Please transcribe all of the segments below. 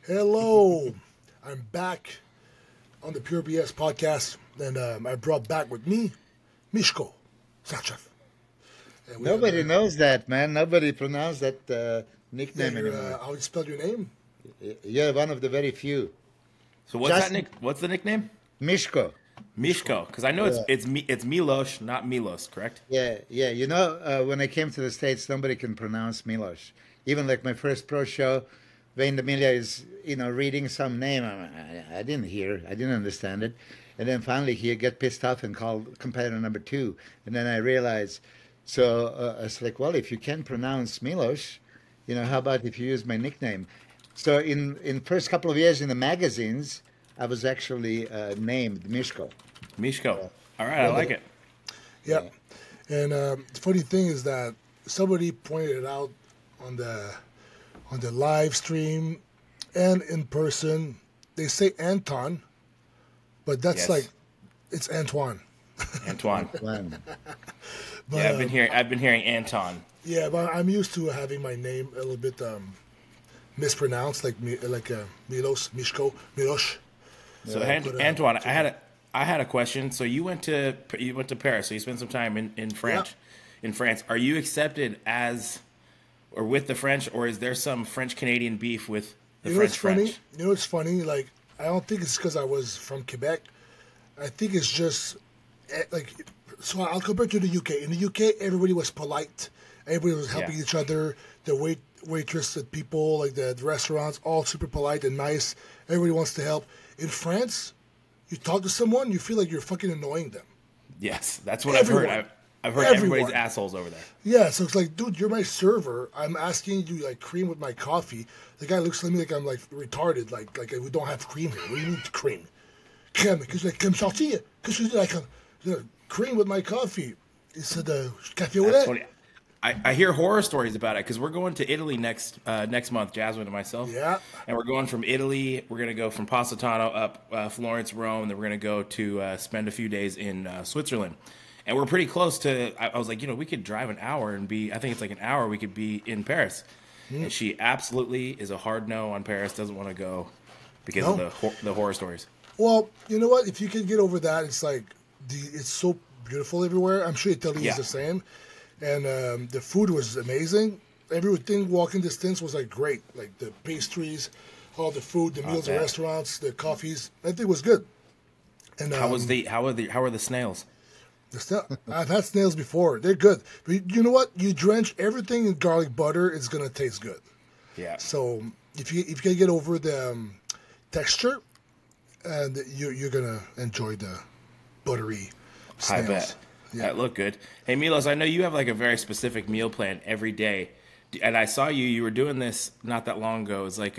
Hello, I'm back on the Pure BS podcast, and I brought back with me Milos Sarcev. Nobody knows that, man. Nobody pronounced that nickname anymore. How do you spell your name? You're one of the very few. So what's what's the nickname? Mishko. Mishko, because I know it's Milos, not Milos, correct? Yeah. You know, when I came to the States, nobody can pronounce Milos. Even like my first pro show, Wayne D'Amelia is, reading some name. I didn't hear. I didn't understand it. And then finally he get pissed off and called competitor number 2. And then I realized, so I was like, well, if you can pronounce Milos, how about if you use my nickname? So in first couple of years in the magazines, I was actually named Mishko. Mishko. All right, I like it. Yeah. And the funny thing is that somebody pointed it out on the live stream and in person. They say Anton, but that's like it's Antoine. Antoine. But, yeah, I've been hearing Anton. Yeah, but I'm used to having my name a little bit mispronounced, like Milos, Mishko, Milos. So Antoine, I had a question. So you went to Paris. So you spent some time in France. Yeah. In France, are you accepted as or with the French, or is there some French-Canadian beef with the French? You know what's funny? Like, I don't think it's because I was from Quebec. I think it's just, so I'll compare it to the UK. In the UK, everybody was polite. Everybody was helping each other. The waitress, the people, like the restaurants, all super polite and nice. Everybody wants to help. In France, you talk to someone, you feel like you're fucking annoying them. Yes, that's what I've heard. I've heard everybody's assholes over there. Yeah, so it's like, dude, you're my server. I'm asking you like cream with my coffee. The guy looks at me like I'm like retarded, like we don't have cream here. What do you need cream? Crème sortie. Cream with my coffee. He said, café au lait. Funny. I hear horror stories about it because we're going to Italy next month, Jasmine and myself. Yeah. And we're going from Italy. We're going to go from Positano up Florence, Rome, and then we're going to go to spend a few days in Switzerland. And we're pretty close to, I was like, we could drive an hour and I think it's like an hour we could be in Paris. And she absolutely is a hard no on Paris, doesn't want to go because of the horror stories. Well, you know what? If you can get over that, it's like, it's so beautiful everywhere. I'm sure Italy is the same. And the food was amazing. Everything walking distance was like great. Like the pastries, all the food, the meals, the restaurants, the coffees. Everything was good. And how are the snails? I've had snails before. They're good. But you know what? You drench everything in garlic butter, it's gonna taste good. Yeah. So if you can get over the texture, and you're gonna enjoy the buttery snails. I bet. Yeah. That look good. Hey, Milos, I know you have like a very specific meal plan every day. And I saw you were doing this not that long ago. It was like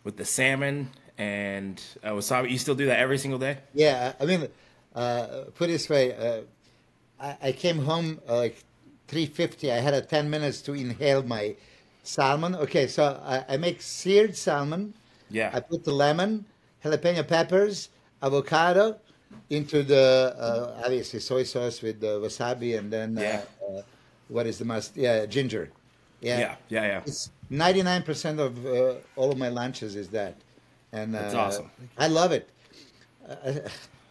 with the salmon and wasabi. You still do that every single day? Yeah, I mean, put it this way. I came home like 3:50. I had 10 minutes to inhale my salmon. Okay, so I make seared salmon. Yeah. I put the lemon, jalapeno peppers, avocado, into the obviously soy sauce with the wasabi, and then what is the must? Yeah, ginger. Yeah. It's 99% of all of my lunches is that, and that's awesome. I love it.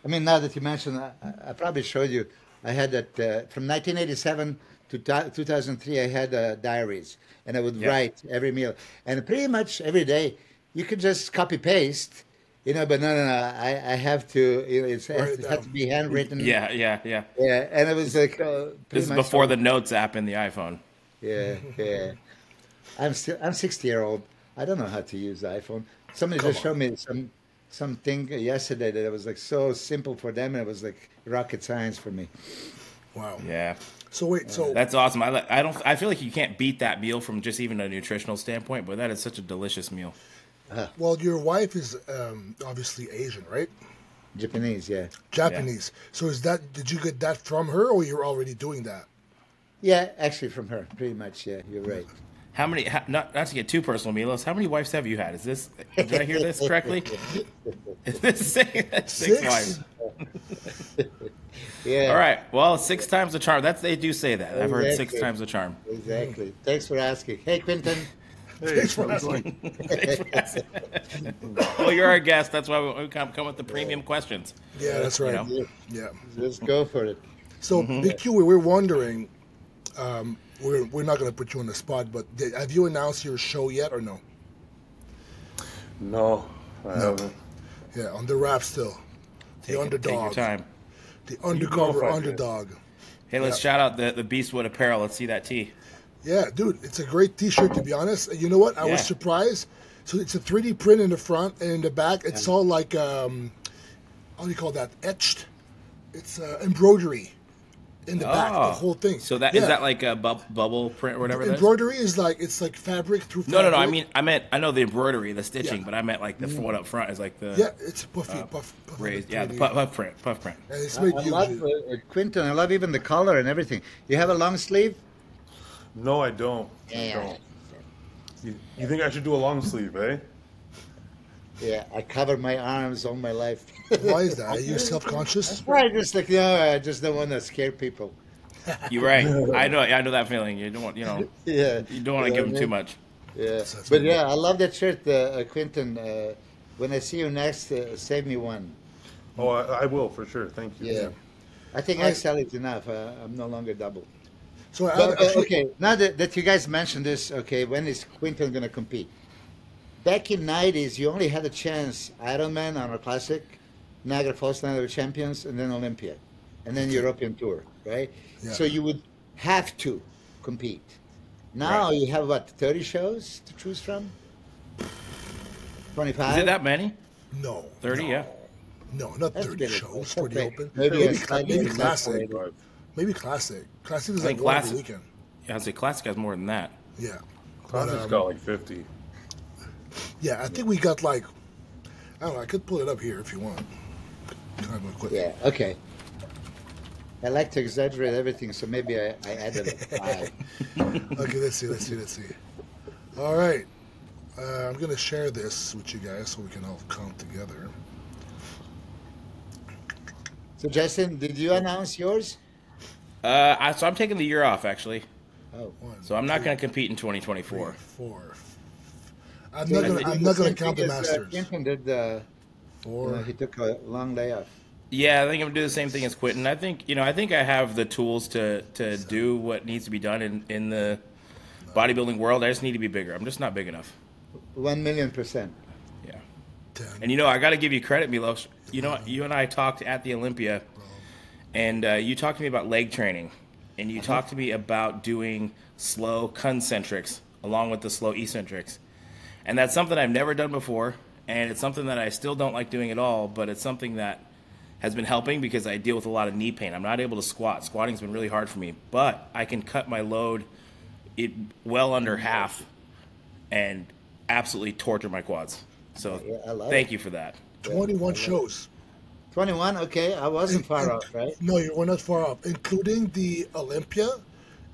I mean, now that you mentioned, I probably showed you. I had that from 1987 to 2003. I had diaries, and I would write every meal, and pretty much every day. You could just copy paste. But no. I have to. It has to be handwritten. Yeah. And it was like this is before the Notes app in the iPhone. Yeah. I'm 60-year-old. I don't know how to use the iPhone. Somebody just showed me something yesterday that it was like so simple for them, and it was like rocket science for me. Wow. Yeah. So wait. So that's awesome. I feel like you can't beat that meal from just even a nutritional standpoint, but that is such a delicious meal. Well, your wife is obviously Asian, right? Japanese, yeah. Japanese. Yeah. So did you get that from her, or you're already doing that? Yeah, actually from her, pretty much. Yeah, you're right. How many? Not to get too personal, Milos. How many wives have you had? Did I hear this correctly? Is this six wives? Yeah. All right. Well, 6 times the charm. They do say that. I've heard 6 times the charm. Exactly. Thanks for asking. Hey, Quinton. Thanks for asking. Well, you're our guest. That's why we come with the premium questions. Yeah, that's right. You know? Yeah. Let's go for it. So, Big Q, we were wondering, we're not going to put you on the spot, but have you announced your show yet or no? No, I haven't. Yeah, on the wrap still. The underdog. Take your time. The undercover underdog. Hey, let's shout out the Beastwood Apparel. Let's see that tee. Yeah, dude, it's a great T-shirt, to be honest. You know what? I was surprised. So it's a 3D print in the front and in the back. It's all like, how do you call that? Etched. It's embroidery in the back, the whole thing. So that is that like a bubble print or whatever? Embroidery is like, it's like fabric through fabric. No. I know the embroidery, the stitching, but I meant like the one up front is like the it's puffy, puff raised. Yeah, the puff print. And it's made I love Quinton. I love even the color and everything. You have a long sleeve? No, I don't. I don't. You think I should do a long sleeve, eh? Yeah, I cover my arms all my life. Why is that? Are you self-conscious? I just like, I just don't want to scare people. You're right. I know that feeling. You don't want, you don't want to give them too much. Yeah, but I love that shirt, Quinton. When I see you next, save me one. Oh, I will for sure. Thank you. Yeah, I think XL is enough. I'm no longer double. So okay, now that you guys mentioned this, okay, when is Quinton going to compete? Back in 90s, you only had a chance Ironman, Arnold Classic, Niagara Falls Night of Champions, and then Olympia, and then European Tour, right? Yeah. So you would have to compete. Now you have, 30 shows to choose from? 25? Is it that many? No. 30, yeah. No, not 30 shows for the Open. Maybe Classic. Maybe Classic. Classic is like one every weekend. Yeah, I'd say Classic has more than that. Yeah. Classic's got like 50. Yeah, I think we got like, I don't know, I could pull it up here if you want. Yeah, okay. I like to exaggerate everything, so maybe I added a 5. Okay, let's see. All right. I'm going to share this with you guys so we can all count together. So, Justin, did you announce yours? So I'm taking the year off, actually. Oh. So I'm not going to compete in 2024. 4. I'm not going to count the Masters. Quinton did 4. He took a long layoff. Yeah, I think I'm going to do the same thing as Quinton. I think I have the tools to do what needs to be done in the bodybuilding world. I just need to be bigger. I'm just not big enough. 1,000,000%. Yeah. 10. And I got to give you credit, Milos. You and I talked at the Olympia, and you talked to me about leg training, and you talked to me about doing slow concentrics along with the slow eccentrics. And that's something I've never done before, and it's something that I still don't like doing at all, but it's something that has been helping because I deal with a lot of knee pain. I'm not able to squat. Squatting's been really hard for me, but I can cut my load well under half and absolutely torture my quads. So thank you for that. 21 shows. 21, okay. I wasn't far off, right? No, you were not far off, including the Olympia.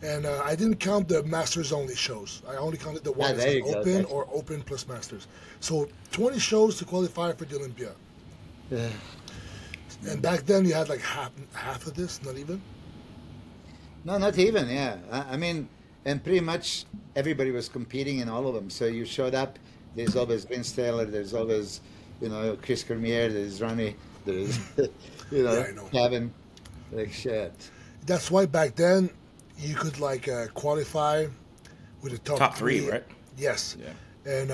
And I didn't count the Masters only shows. I only counted the ones that Open or Open plus Masters. So 20 shows to qualify for the Olympia. Yeah. And back then you had like half of this, not even? No, not even, yeah. I mean, and pretty much everybody was competing in all of them. So you showed up, there's always Vince Taylor, there's always, Chris Cormier, there's Ronnie, there's, Kevin. Like, shit. That's why back then you could qualify with the top 3, right? Yes. Yeah. And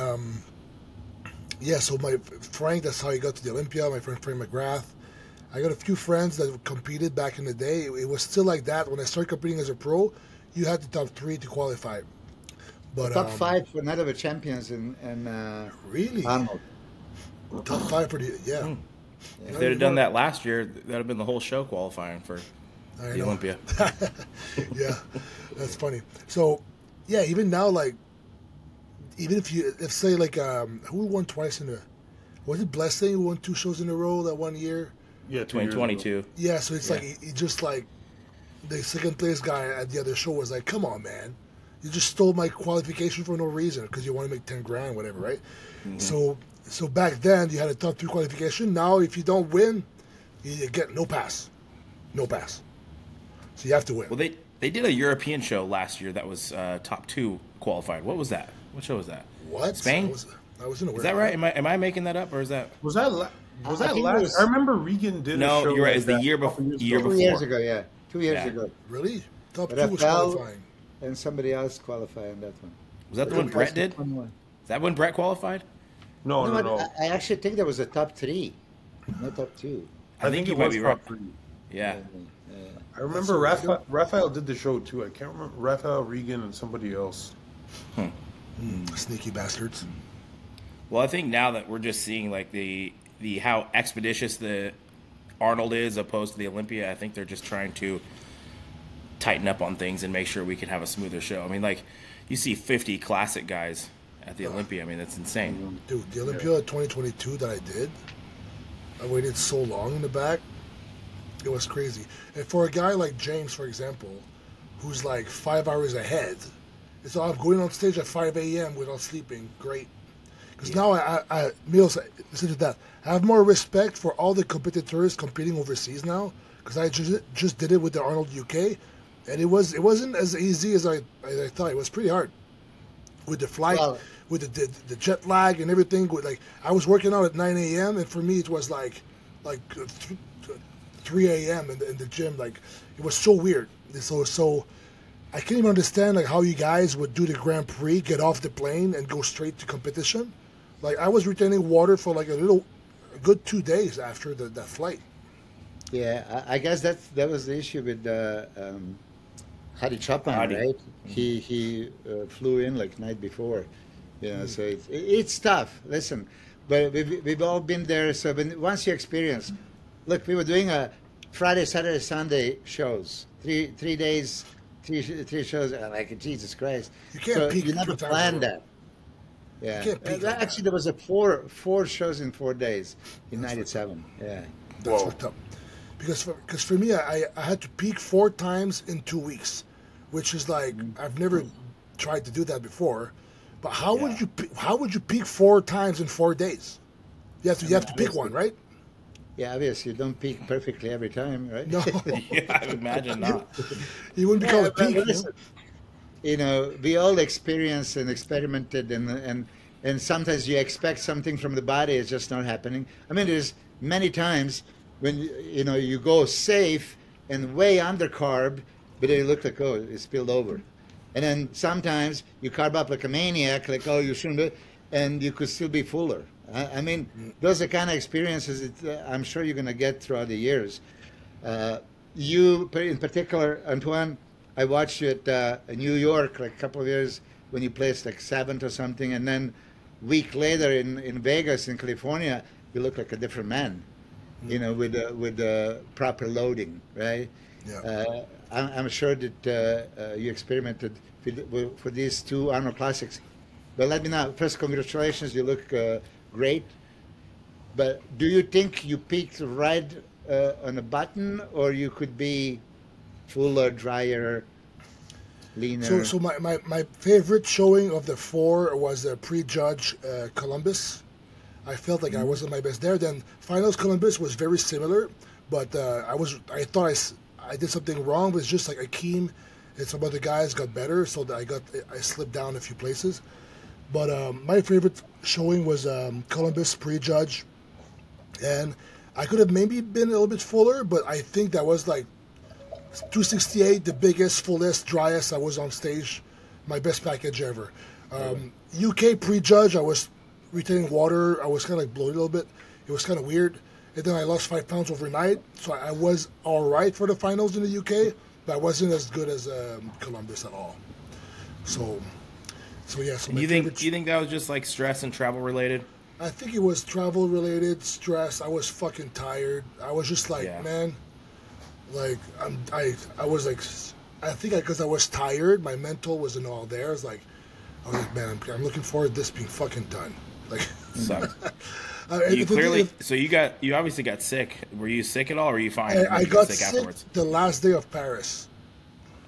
so my Frank, that's how he got to the Olympia. My friend Frank McGrath. I got a few friends that competed back in the day. It was still like that. When I started competing as a pro, you had the top 3 to qualify. But top 5 for Night of the Champions and really Arnold. Top 5 for the If they'd have done that last year, that'd have been the whole show qualifying for the Olympia. Yeah, that's funny. So, yeah, even now, even if say who won twice in was it Blessing who won 2 shows in a row that one year? Yeah, 2022. Yeah, so it's he just the second place guy at the other show was like, come on, man. You just stole my qualification for no reason because you want to make 10 grand, whatever, right? Mm-hmm. So back then you had a top 3 qualification. Now if you don't win, you get no pass. No pass. So you have to win. Well, they did a European show last year that was top 2 qualified. What was that? What show was that? What? Spain? I wasn't aware. Is that right? Am I making that up, or is that? Was that last? I remember Regan did. No, a show you're right. like It's the that year a couple before. years ago. 2 years ago, yeah. 2 years ago. Really? Top 2 was Rafael qualifying. and somebody else qualified on that one. Was that the one Brett did? Is that when Brett qualified? No. I actually think that was a top 3, not top 2. I think you it might was be right. top 3. Yeah. I remember Rafael did the show too. I can't remember Rafael, Regan, and somebody else. Sneaky bastards. Well, I think now that we're just seeing like the how expeditious the Arnold is opposed to the Olympia, I think they're just trying to tighten up on things and make sure we can have a smoother show. I mean, like you see 50 classic guys at the Olympia. I mean, that's insane. Dude, the Olympia 2022 that I did, I waited so long in the back. It was crazy. And for a guy like James, for example, who's like 5 hours ahead, it's all I'm going on stage at 5 a.m. without sleeping. Great. Because now I Milos, listen to that. I have more respect for all the competitors competing overseas now, because I just did it with the Arnold UK, and it wasn't as easy as I thought. It was pretty hard with the flight, with the jet lag and everything. With like I was working out at 9 a.m. and for me it was like 3 a.m. in the gym. Like it was so weird. So I can't even understand like how you guys would do the Grand Prix, get off the plane and go straight to competition. Like I was retaining water for like a good 2 days after that flight. Yeah, I guess that was the issue with Hadi Chapman, right? He flew in like night before, so it's tough. Listen, but we've all been there. So once you experience, look, we were doing a Friday, Saturday, Sunday shows, three days, three shows. Like Jesus Christ, you can't peak. You never planned that. Yeah, actually, there was a four shows in 4 days in '97. Yeah, that's fucked up. Because for me, I had to peak 4 times in 2 weeks, which is like I've never tried to do that before. But how would you peak 4 times in 4 days? You have to pick one, right? Yeah, obviously you don't peak perfectly every time, right? No, I imagine not. You wouldn't become a peak. Listen, we all experienced and experimented, and sometimes you expect something from the body, it's just not happening. I mean, there's many times when you go safe and way under carb, but then you look like, oh, it spilled over. And then sometimes you carb up like a maniac, like, oh, you shouldn't do, and you could still be fuller. I mean, those are kind of experiences that I'm sure you're going to get throughout the years. You, in particular, Antoine, I watched you at New York like a couple of years when you placed like 7th or something, and then a week later in Vegas, in California, you look like a different man, with proper loading, right? Yeah. I'm sure that you experimented for these 2 Arnold Classics. But let me know. First, congratulations. You look great. But do you think you peaked right on a button, or you could be fuller, drier, leaner? So my favorite showing of the 4 was the pre-judge Columbus. I felt like I wasn't my best there. Then finals Columbus was very similar, but I thought I did something wrong. But it's just like Akeem and some other guys got better, so that I slipped down a few places. But my favorite showing was Columbus pre-judge, and I could have maybe been a little bit fuller, but I think that was like 268, the biggest, fullest, driest I was on stage, my best package ever. UK pre-judge, I was retaining water, I was kind of like bloated a little bit. It was kind of weird. And then I lost 5 pounds overnight, so I was all right for the finals in the UK, but I wasn't as good as Columbus at all. So yeah. So you think that was just like stress and travel related? I think it was travel related, stress. I was fucking tired. I was just like, man, like I was like, I think because I was tired, my mental wasn't all there. I was like, man, I'm looking forward to this being fucking done. Like, sucks. You clearly, so you obviously got sick. Were you sick at all, or were you fine? I got sick afterwards? The last day of Paris.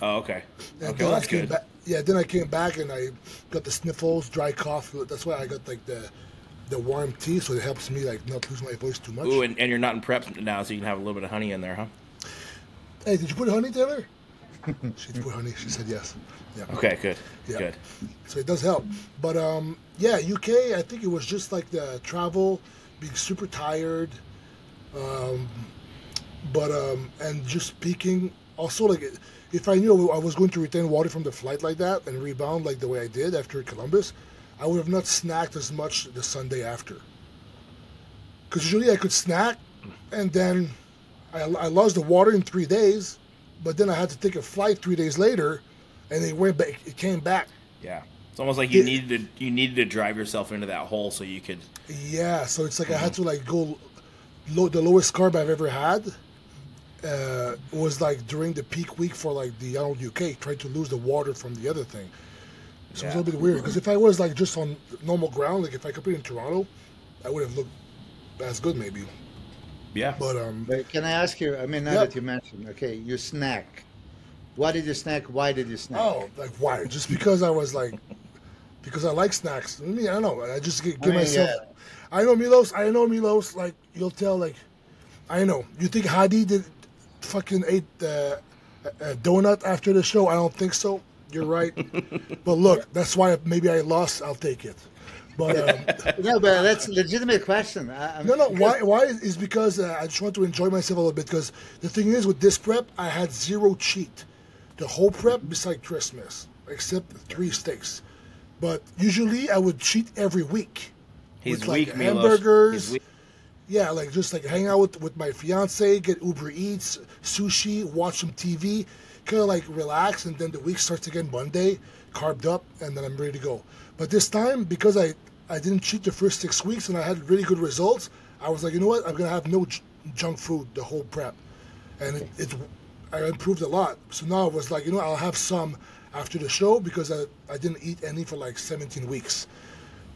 Oh, okay. Okay, well, that's good. Then I came back and I got the sniffles, dry cough. That's why I got like the warm tea, so it helps me like not lose my voice too much. Ooh, and you're not in prep now, so you can have a little bit of honey in there, huh? Hey, did you put honey, Taylor? She put honey. She said yes. Yeah. Okay, good. Yeah. Good. So it does help. But yeah, UK. I think it was just like the travel, being super tired, and just peaking. Also, like if I knew I was going to retain water from the flight like that and rebound like the way I did after Columbus, I would have not snacked as much the Sunday after. Because usually I could snack, and then I lost the water in 3 days, but then I had to take a flight 3 days later, and it went back. It came back. Yeah, it's almost like you needed to drive yourself into that hole so you could. Yeah, so it's like I had to like go. The lowest carb I've ever had was like during the peak week for like the Arnold UK, trying to lose the water from the other thing. So it was a little bit weird because if I was like just on normal ground, like if I competed in Toronto, I would have looked as good maybe. Yeah. But can I ask you? I mean, now that you mentioned, okay, you snack. Why did you snack? Why did you snack? Oh, like why? Just because I was like, because I like snacks. I mean, I don't know. I just give myself. Yeah. I know Milos. Like you'll tell. Like I know. You think Hadi did fucking ate a donut after the show? I don't think so. You're right. But look, that's why maybe I lost. I'll take it. But no, but that's a legitimate question. No. Why is because I just want to enjoy myself a little bit. Because the thing is, with this prep, I had zero cheat. The whole prep, beside Christmas, except 3 steaks. But usually, I would cheat every week. He's with like weak, hamburgers. He's weak. Yeah, like just like hang out with my fiance, get Uber Eats, sushi, watch some TV, kind of like relax, and then the week starts again Monday, carved up, and then I'm ready to go. But this time, because I didn't cheat the first 6 weeks and I had really good results, I was like, you know what, I'm gonna have no junk food the whole prep, and I improved a lot. So now I was like, you know, I'll have some after the show because I didn't eat any for like 17 weeks,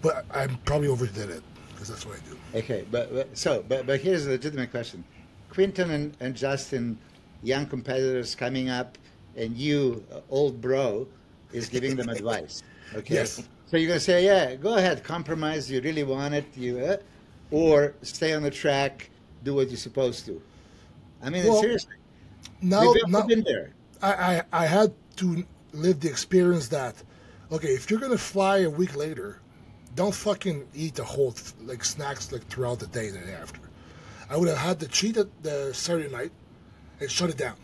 but I probably overdid it because that's what I do. Okay, but here's a legitimate question. Quinton and Justin, young competitors coming up, and you, old bro, is giving them advice. Okay. Yes. So you're gonna say, yeah, go ahead, compromise. You really want it, or stay on the track, do what you're supposed to. I mean, seriously. Now, we've been there. I had to live the experience that, okay, if you're gonna fly a week later, don't fucking eat the whole like snacks like throughout the day after. I would have had to cheat at the Saturday night and shut it down.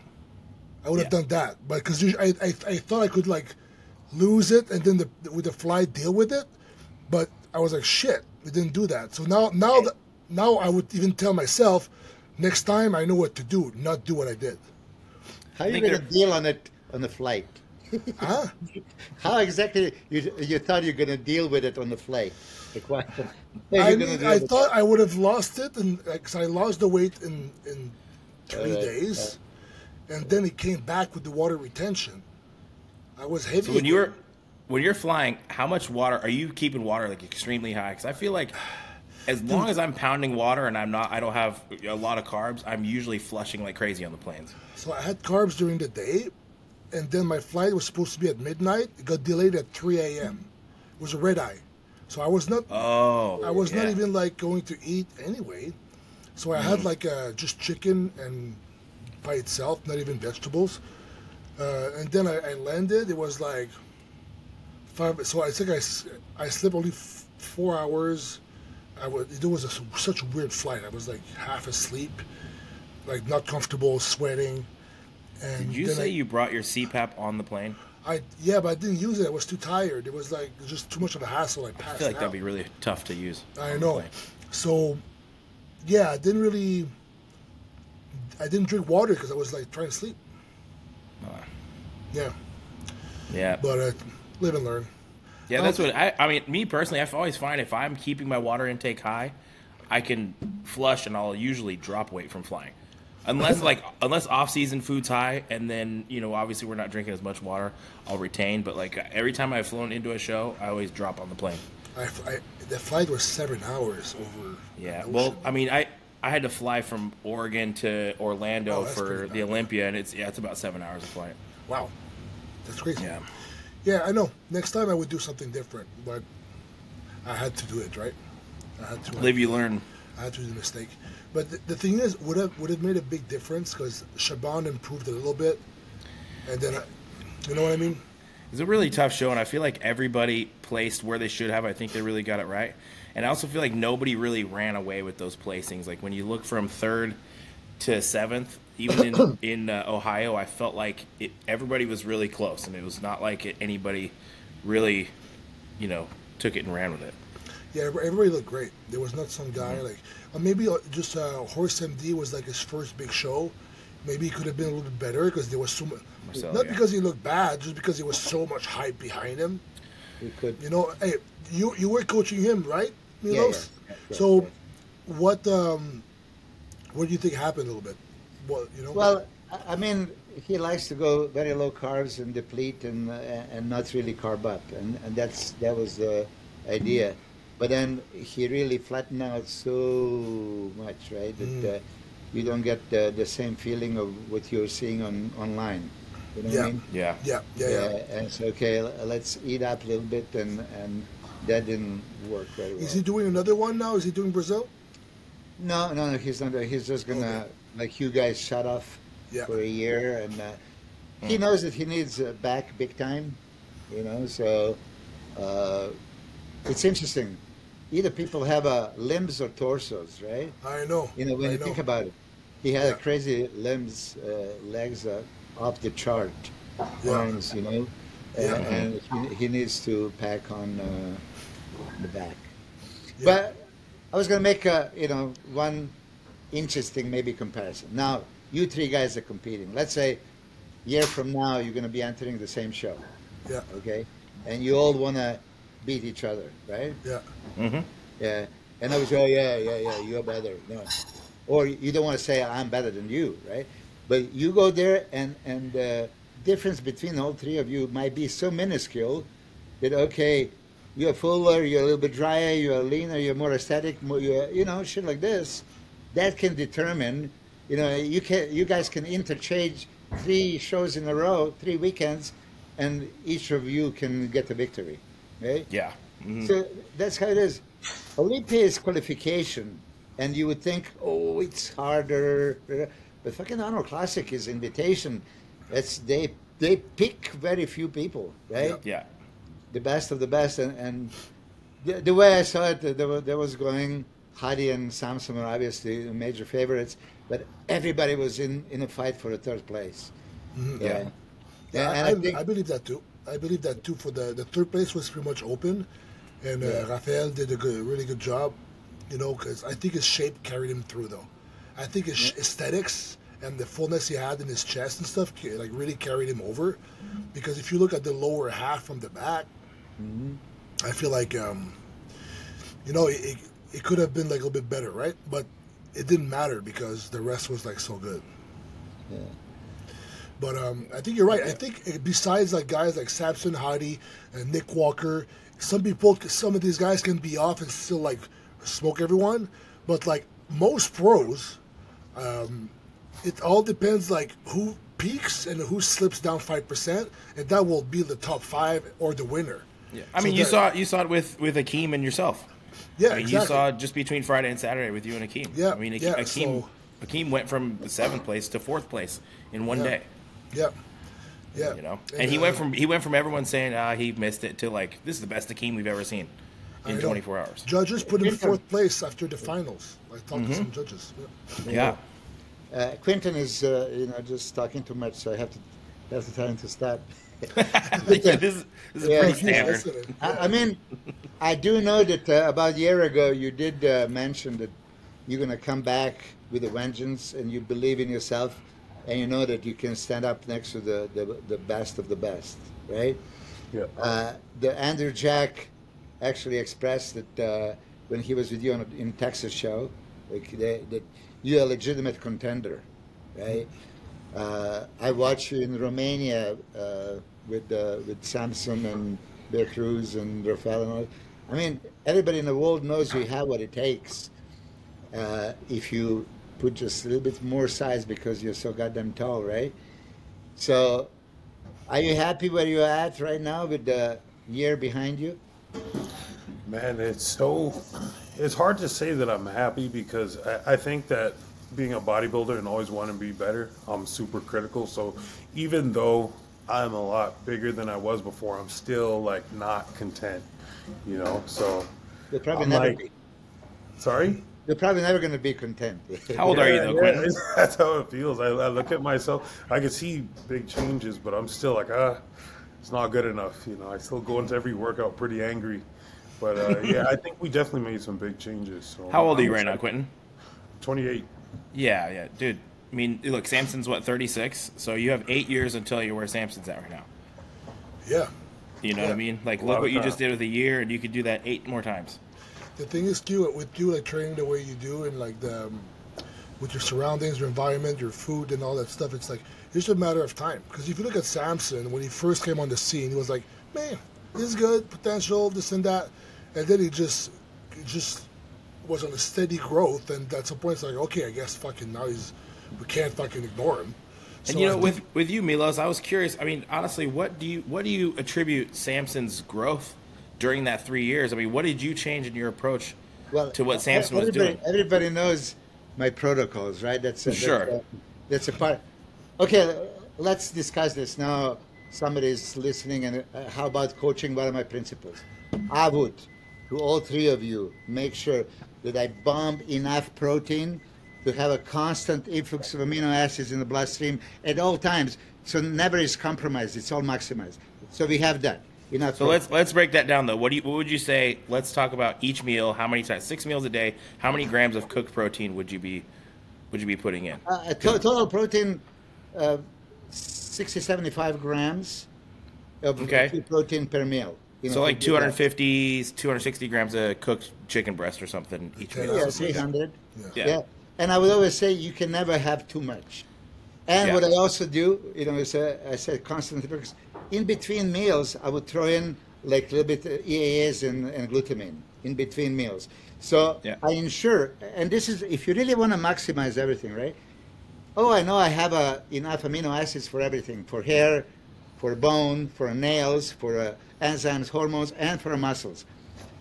I would have done that, but because I thought I could like lose it and then with the flight deal with it, but I was like, shit, we didn't do that. So now I would even tell myself, next time I know what to do, not do what I did. How are you going to deal on it on the flight? Huh? How exactly you thought you were going to deal with it on the flight? Like what? I thought I would have lost it, and because I lost the weight in 3 days, and then it came back with the water retention. I was heavy. So when you're flying, how much water are you keeping water like extremely high? Because I feel like as long as I'm pounding water and I don't have a lot of carbs, I'm usually flushing like crazy on the planes. So I had carbs during the day, and then my flight was supposed to be at midnight. It got delayed at 3 a.m. It was a red eye, so I was not. I was not even like going to eat anyway. So I had like just chicken and by itself, not even vegetables. And then I landed. It was like 5. So I think I slept only 4 hours. It was such a weird flight. I was like half asleep, like not comfortable, sweating. And did you say you brought your CPAP on the plane? Yeah, but I didn't use it. I was too tired. It was like just too much of a hassle. I passed out. I feel like that'd be really tough to use. I know. So, yeah, I didn't drink water because I was like trying to sleep. Yeah. Yeah. But live and learn. Yeah, that's what I mean. Me personally, I always find if I'm keeping my water intake high, I can flush and I'll usually drop weight from flying. Unless off-season food's high, and then obviously we're not drinking as much water, I'll retain. But like every time I've flown into a show, I always drop on the plane. The flight was 7 hours over. Yeah, well, I mean, I had to fly from Oregon to Orlando for the Olympia, and it's about 7 hours of flight. Wow, that's crazy. Yeah. Yeah, I know. Next time I would do something different, but I had to do it, right? I had to. Live, you learn. I had to do the mistake. But the thing is, would have made a big difference because Shaban improved a little bit. And then, you know what I mean? It's a really tough show, and I feel like everybody placed where they should have. I think they really got it right. And I also feel like nobody really ran away with those placings. Like when you look from 3rd to 7th, even in Ohio, I felt like everybody was really close, and it was not like anybody really, took it and ran with it. Yeah, everybody looked great. There was not some guy like, maybe just Horse MD was like his first big show. Maybe he could have been a little bit better because there was so much. Not because he looked bad, just because there was so much hype behind him. He could. Hey, you were coaching him, right, Milos? Yeah. So, what do you think happened a little bit? Well, I mean, he likes to go very low carbs and deplete and not really carb up, and that was the idea. But then he really flattened out so much, right? That you don't get the same feeling of what you're seeing online. You know what I mean? Yeah. And so, okay, let's eat up a little bit, and that didn't work very well. Is he doing another one now? Is he doing Brazil? No, he's not. He's just gonna, like you guys, shut off for a year, and he knows that he needs back big time, So it's interesting. Either people have limbs or torsos, right? I know. When you think about it, he had a crazy limbs, legs off the chart, arms, and he needs to pack on the back. Yeah. But I was going to make one interesting maybe comparison. Now, you 3 guys are competing. Let's say a year from now you're going to be entering the same show. Yeah. Okay? And you all want to beat each other, right? Yeah. Mm-hmm. Yeah. And I was you're better. No. Or you don't want to say I'm better than you, right? But you go there, and the difference between all 3 of you might be so minuscule that, okay, you're fuller, you're a little bit drier, you're leaner, you're more aesthetic, shit like this. That can determine, you guys can interchange 3 shows in a row, 3 weekends, and each of you can get a victory, right? Yeah. Mm-hmm. So that's how it is. Olympia is qualification, and you would think, oh, it's harder. But fucking Arnold Classic is invitation. They pick very few people, right? Yeah. The best of the best, and the way I saw it, there was going. Hadi and Samson are obviously major favorites, but everybody was in a fight for the 3rd place. Mm-hmm. Yeah. I believe that too. For the 3rd place was pretty much open, and Rafael did a really good job. Because I think his shape carried him through, though. I think his aesthetics and the fullness he had in his chest and stuff, like, really carried him over. Because if you look at the lower half from the back, I feel like, it could have been like a little bit better, right? But it didn't matter because the rest was like so good. Yeah. But I think you're right. I think besides like guys like Samson, Hadi, and Nick Walker, some of these guys can be off and still like smoke everyone. But like most pros, it all depends like who peaks and who slips down 5%, and that will be the top 5 or the winner. Yeah. I mean, you saw it with Akeem and yourself. Yeah, I mean, exactly. You saw just between Friday and Saturday with you and Akeem. Yeah, I mean, Akeem went from the 7th place to 4th place in one day. Yeah. And he went from everyone saying he missed it to like this is the best Akeem we've ever seen in 24 hours. Judges put him 4th place after the finals. I talked to some judges. Yeah. Quinton is just talking too much, so I have to tell him to stop. This is pretty standard. I mean, I do know that about a year ago you did mention that you're going to come back with a vengeance, and you believe in yourself, and you know that you can stand up next to the best of the best, right? Yeah. The Andrew Jack actually expressed that when he was with you in Texas show, that you're a legitimate contender, right? I watched you in Romania with Samson and Bill Cruz and Rafael and all. I mean, everybody in the world knows you have what it takes if you put just a little bit more size because you're so goddamn tall, right? So, are you happy where you're at right now with the year behind you? Man, it's hard to say that I'm happy because I think that being a bodybuilder and always want to be better, I'm super critical. So even though I'm a lot bigger than I was before, I'm still like not content, you know. So You'll probably I'm never like, be. sorry? You're probably never going to be content. How old are you though, Quinton? That's how it feels. I look at myself, I can see big changes, but I'm still like, it's not good enough. You know, I still go into every workout pretty angry. But yeah, I think we definitely made some big changes. So How old are you right now, Quinton? 28. Yeah, dude. I mean, look, Samson's what, 36? So you have 8 years until you're where Samson's at right now. Yeah. You know what I mean? Like, look what you just did with a year, and you could do that 8 more times. The thing is, Q, with you like training the way you do, and like with your surroundings, your environment, your food, and all that stuff, it's like it's just a matter of time. Because if you look at Samson, when he first came on the scene, he was like, man, this is good, potential, this and that, and then he just was on a steady growth, and at some point it's like, okay, I guess fucking now we can't fucking ignore him. And you know, with you, Milos, I was curious. I mean, honestly, what do you attribute Samson's growth during that 3 years? I mean, what did you change in your approach to what Samson was doing? Everybody knows my protocols, right? That's a part. Okay, let's discuss this now. Somebody's listening, and how about coaching? What are my principles? I would, to all three of you, make sure that I bomb enough protein to have a constant influx of amino acids in the bloodstream at all times, so never is compromised. It's all maximized. So we have that. So let's break that down though. What would you say? Let's talk about each meal. How many times? 6 meals a day. How many grams of cooked protein would you be putting in? Total protein, 60, 75 grams of protein per meal. So like 250, 260 grams of cooked chicken breast or something each meal. Yeah, 300. Yeah. And I would always say you can never have too much. And what I also do, is I said constantly, in between meals, I would throw in like a little bit EAAs and glutamine in between meals. So I ensure, and this is, if you really want to maximize everything, right? Oh, I know I have enough amino acids for everything, for hair, for bone, for nails, for enzymes, hormones, and for muscles.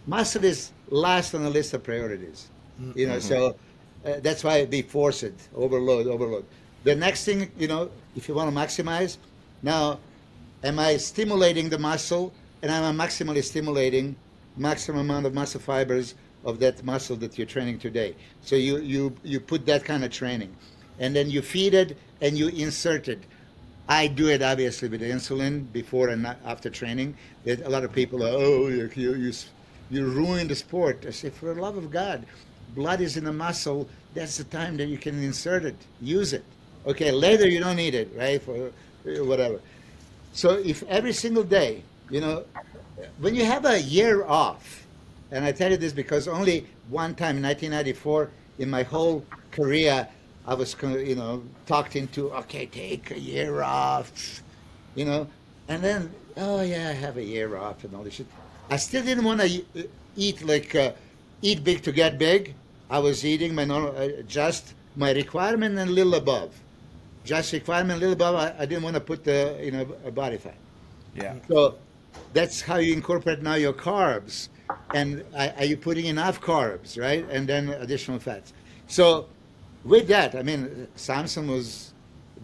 Muscle is last on the list of priorities. So that's why we force it, overload. The next thing, if you want to maximize, now, am I stimulating the muscle, and am I maximally stimulating maximum amount of muscle fibers of that muscle that you're training today? So you put that kind of training, and then you feed it and you insert it. I do it obviously with insulin before and after training. A lot of people are, you ruined the sport. I say, for the love of God, blood is in the muscle. That's the time that you can insert it, use it. Okay, later you don't need it, right? For whatever. So if every single day, when you have a year off, and I tell you this because only one time in 1994 in my whole career, I was, talked into, okay, take a year off, and then, I have a year off and all this shit. I still didn't want to eat eat big to get big. I was eating my normal, just my requirement and a little above. Just requirement, a little above. I didn't want to put the, body fat. Yeah. So that's how you incorporate now your carbs. And are you putting enough carbs, right? And then additional fats. So with that, I mean, Samson was,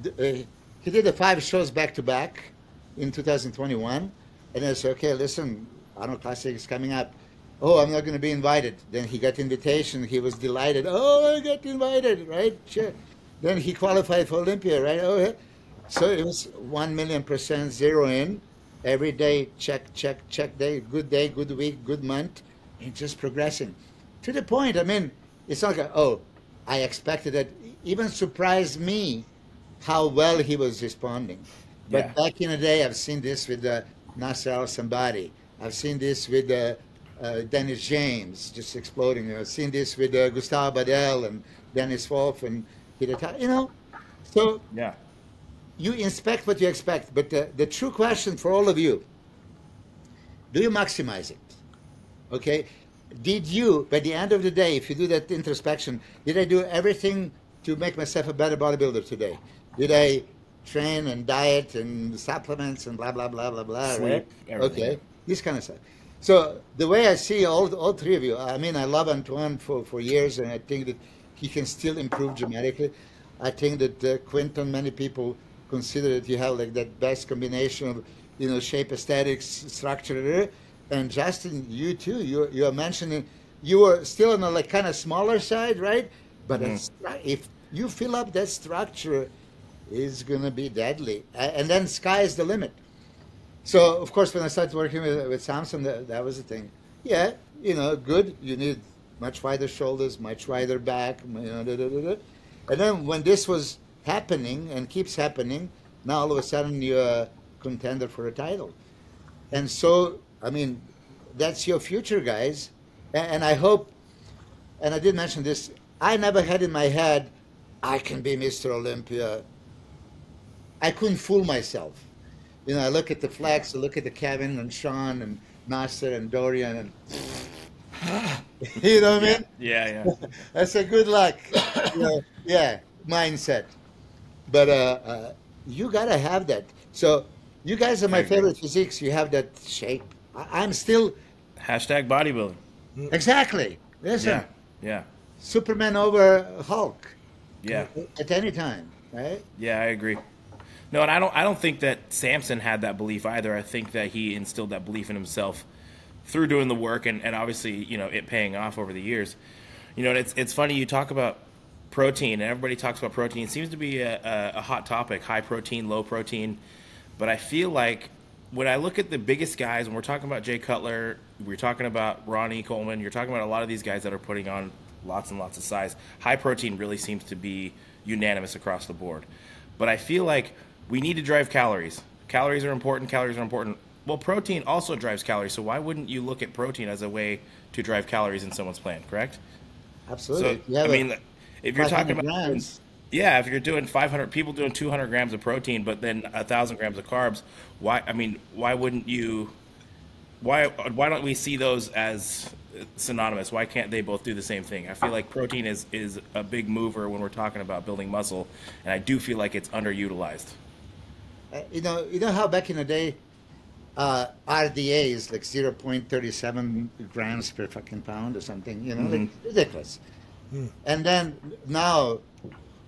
he did the 5 shows back to back in 2021. And I said, okay, listen, Arnold Classic is coming up. Oh, I'm not going to be invited. Then he got invitation. He was delighted. Oh, I got invited, right? Sure. Then he qualified for Olympia, right? Oh, yeah. So it was 1,000,000% zero in. Every day, check day, good week, good month, and just progressing. To the point, I mean, it's not like, I expected it. Even surprised me how well he was responding. But back in the day, I've seen this with Nasser Al-Sambadi. I've seen this with Dennis James, just exploding. I've seen this with Gustavo Badel and Dennis Wolf and Peter So you inspect what you expect. But the true question for all of you, do you maximize it? Okay? Did you, by the end of the day, if you do that introspection, did I do everything to make myself a better bodybuilder today? Did I train and diet and supplements and blah, blah, blah, blah, blah, sleep, right? everything. Okay, this kind of stuff. So the way I see all three of you, I mean, I love Antoine for years, and I think that he can still improve dramatically. I think that Quinton, many people consider that you have like that best combination of, you know, shape, aesthetics, structure, and Justin, you too. You are mentioning you were still on the like kind of smaller side, right? But if you fill up that structure, it's gonna be deadly, and then sky is the limit. So of course, when I started working with Samson, that was the thing. Yeah, you know, good. You need much wider shoulders, much wider back, you know, and then when this was happening and keeps happening, now all of a sudden you're a contender for a title. And so, I mean, that's your future, guys. And I hope, and I did mention this, I never had in my head, I can be Mr. Olympia. I couldn't fool myself. You know, I look at the Flex, I look at the Kevin and Sean and Nasser and Dorian and you know what I mean? Yeah. I said, good luck. You know, yeah, mindset. But you got to have that. So you guys are my favorite physiques. You have that shape. I'm still... Hashtag bodybuilding. Exactly. Listen. Yeah. Superman over Hulk. Yeah. At any time, right? Yeah, I agree. No, and I don't think that Samson had that belief either. I think that he instilled that belief in himself through doing the work and obviously, you know, it paying off over the years. You know, and it's funny, you talk about protein, and everybody talks about protein. It seems to be a hot topic, high protein, low protein. But I feel like when I look at the biggest guys, and we're talking about Jay Cutler, we're talking about Ronnie, Coleman, you're talking about a lot of these guys that are putting on lots and lots of size. High protein really seems to be unanimous across the board. But I feel like we need to drive calories. Calories are important. Well, protein also drives calories, so why wouldn't you look at protein as a way to drive calories in someone's plan, correct? Absolutely. So, I mean, if you're talking about... grams. Yeah, if you're doing 500, people doing 200 grams of protein, but then 1,000 grams of carbs, why wouldn't you... Why don't we see those as synonymous? Why can't they both do the same thing? I feel like protein is a big mover when we're talking about building muscle, and I do feel like it's underutilized. You know how back in the day, RDA is like 0.37 grams per fucking pound or something, you know, like ridiculous. And then now,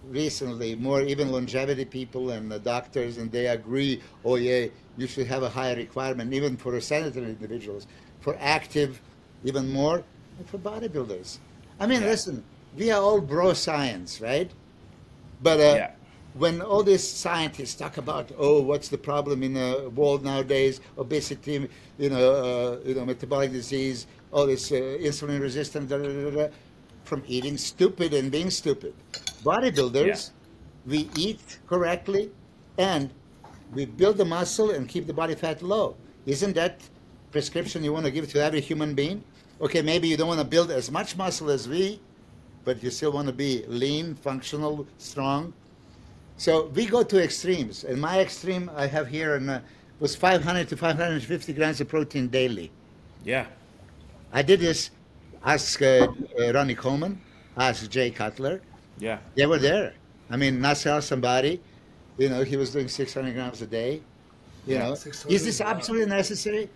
recently, more even longevity people and the doctors, and they agree, oh yeah, you should have a higher requirement, even for sedentary individuals, for active, even more, and for bodybuilders. I mean, listen, we are all bro science, right? But when all these scientists talk about, oh, what's the problem in the world nowadays, obesity, metabolic disease, all this insulin resistance, from eating stupid and being stupid. Bodybuilders, we eat correctly and we build the muscle and keep the body fat low. Isn't that prescription you want to give to every human being? Okay, maybe you don't want to build as much muscle as we, but you still want to be lean, functional, strong. So we go to extremes. And my extreme I have here was 500 to 550 grams of protein daily. Yeah. I did this. Ask Ronnie Coleman, ask Jay Cutler. Yeah. They were there. I mean, Nasser, somebody, you know, he was doing 600 grams a day. You know, is this absolutely necessary?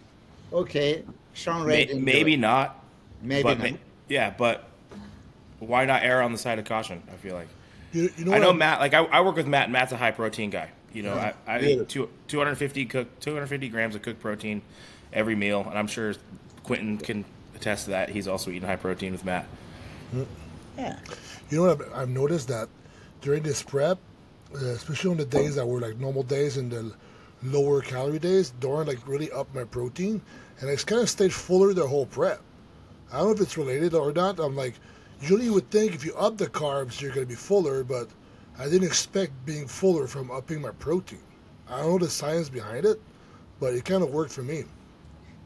Okay, Sean Ray. Maybe not. Maybe not. But why not err on the side of caution? I feel like. You know I know Matt. Like I work with Matt. And Matt's a high protein guy. You know, I eat 250 grams of cooked protein every meal, and I'm sure Quinton can attest to that. He's also eating high protein with Matt. Yeah. You know what I've noticed that during this prep, especially on the days that were like normal days and the lower calorie days, Doran like really upped my protein, and I kind of stayed fuller the whole prep. I don't know if it's related or not. I'm like, usually you would think if you up the carbs, you're going to be fuller, but I didn't expect being fuller from upping my protein. I don't know the science behind it, but it kind of worked for me.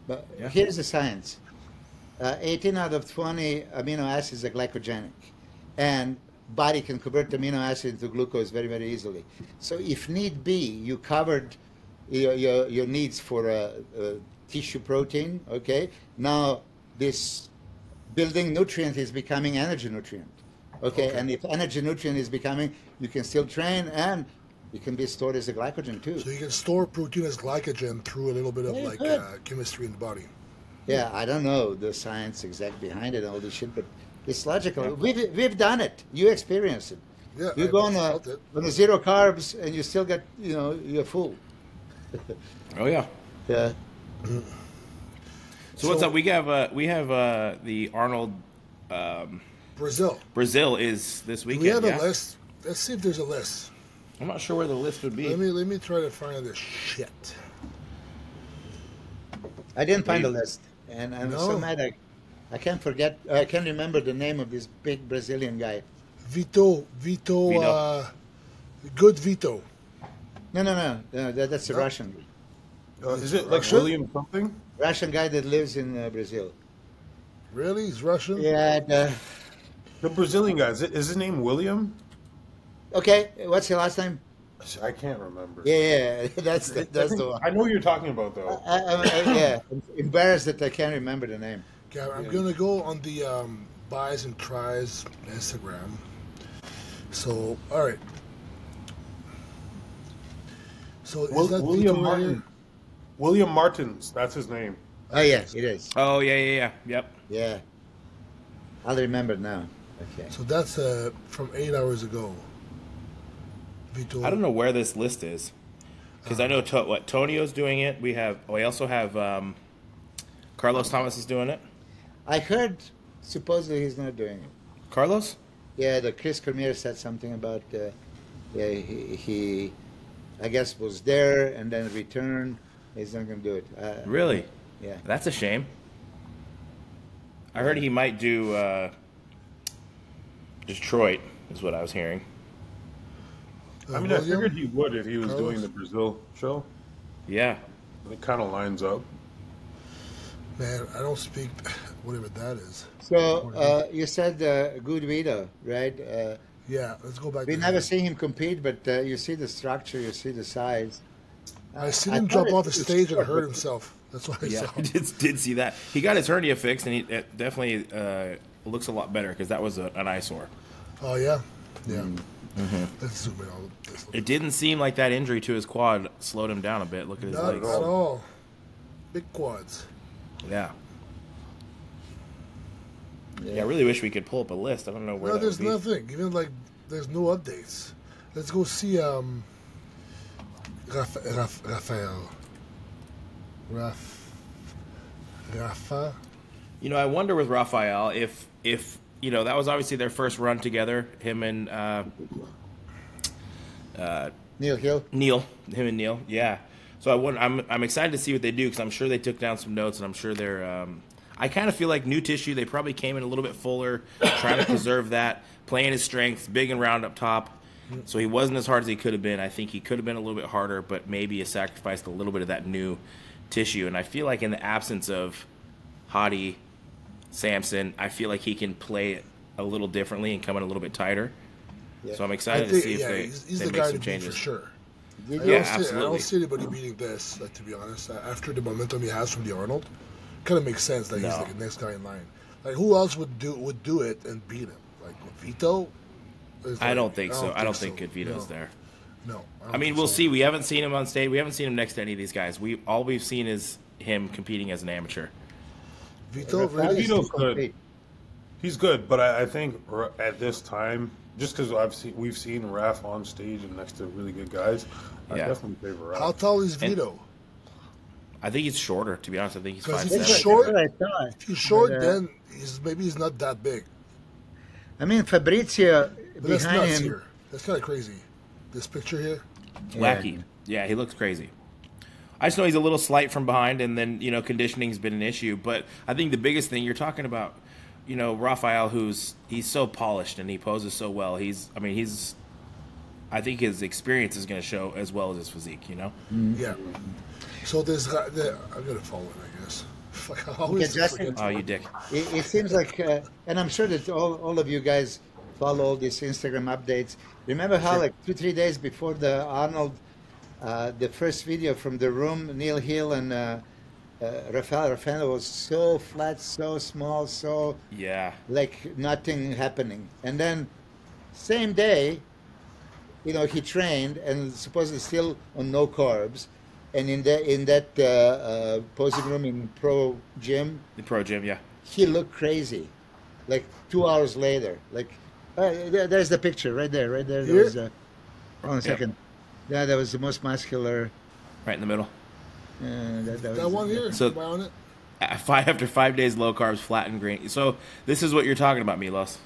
But here's the science. 18 out of 20 amino acids are glycogenic, and body can convert amino acid into glucose very, very easily. So if need be, you covered your needs for tissue protein, okay? Now this building nutrient is becoming energy nutrient, okay? And if energy nutrient is becoming, you can still train, and it can be stored as a glycogen too. So you can store protein as glycogen through a little bit of chemistry in the body. Yeah, I don't know the science exact behind it and all this shit, but It's logical. We've done it. You experience it. Yeah, You go on a zero carbs and you still get, you're full. Oh yeah. Yeah. So what's up? We have the Arnold. Brazil. Brazil is this weekend. Do we have a list? Let's see if there's a list. I'm not sure where the list would be. Let me try to find this shit. I didn't find a list, and I'm so mad. I can't forget. I can't remember the name of this big Brazilian guy. Vito. Good Vito. No. That's a Russian. Is it like William something? Russian guy that lives in Brazil. Really? He's Russian? Yeah. The Brazilian guy. Is his name William? Okay. What's your last name? I can't remember. Yeah. That's the one. I know what you're talking about, though. Yeah. I'm embarrassed that I can't remember the name. Okay, I'm going to go on the Buys and Tries Instagram. So, all right. So, is that William Martin? William Martins, that's his name. Oh, yeah, it is. Oh, yeah. Yep. Yeah. I'll remember now. Okay. So that's from 8 hours ago. Vito. I don't know where this list is. Because I know Tonio's doing it. We also have Carlos Thomas is doing it. I heard supposedly he's not doing it. Carlos? Yeah, the Chris Cormier said something about he I guess was there and then returned. He's not going to do it. Really? Yeah. That's a shame. I heard he might do Detroit, is what I was hearing. I mean, I figured he would if he was doing the Brazil show. Yeah. It kind of lines up. Man, I don't speak whatever that is. So you said good Vito, right? Yeah, let's go back. We never see him compete, but you see the structure, you see the size. I seen him jump off the stage and hurt himself. That's what I saw. I did see that. He got his hernia fixed, and it definitely looks a lot better because that was an eyesore. Oh, yeah? Yeah. Mm-hmm. Let's zoom in on this. It didn't seem like that injury to his quad slowed him down a bit. Look at his legs. Not at all. Big quads. Yeah. Yeah, I really wish we could pull up a list. I don't know where that there's would be. nothing. Even like, there's no updates. Let's go see Rafael. Rafa. You know, I wonder with Rafael if that was obviously their first run together. Him and Neil, yeah. So I'm excited to see what they do because I'm sure they took down some notes and I'm sure they're. I kind of feel like new tissue. They probably came in a little bit fuller, trying to preserve that, playing his strength, big and round up top. So he wasn't as hard as he could have been. I think he could have been a little bit harder, but maybe he sacrificed a little bit of that new tissue. And I feel like in the absence of Hadi, Samson, I feel like he can play it a little differently and come in a little bit tighter. Yeah. So I'm excited to see if they make some changes. For sure. Absolutely. I don't see anybody beating this, to be honest. After the momentum he has from the Arnold, kind of makes sense that he's like the next guy in line. Like, who else would do it and beat him? Like Vito? I don't think so. I don't think Good Vito's there. No. I mean, we'll see. We haven't seen him on stage. We haven't seen him next to any of these guys. All we've seen is him competing as an amateur. Vito's good. He's good, but I think at this time, just because we've seen Raf on stage and next to really good guys, I definitely favor Raf. How tall is Vito? I think he's shorter. To be honest, I think he's 5'7". If he's short, then maybe he's not that big. I mean, Fabrizio behind him. Here. That's kind of crazy. This picture here. Wacky. Yeah, he looks crazy. I just know he's a little slight from behind, and then conditioning's been an issue. But I think the biggest thing you're talking about, Rafael, he's so polished and he poses so well. I think his experience is going to show as well as his physique. Mm-hmm. Yeah. So this guy, I'm gonna follow it, I guess. Oh, you dick. It seems like, and I'm sure that all of you guys follow all these Instagram updates. Remember how like 2-3 days before the Arnold, the first video from the room, Neil Hill and Rafael was so flat, so small, so like nothing happening. And then same day, he trained and supposedly still on no carbs. And in that posing room in Pro Gym, the Pro Gym, yeah, he looked crazy. like 2 hours later. Like, there's the picture right there, right there. There Here? was, hold on a second. Yeah, that was the most muscular. Right in the middle. That one here. So- Am I on it? After 5 days, low carbs, flat and green. So this is what you're talking about, Milos.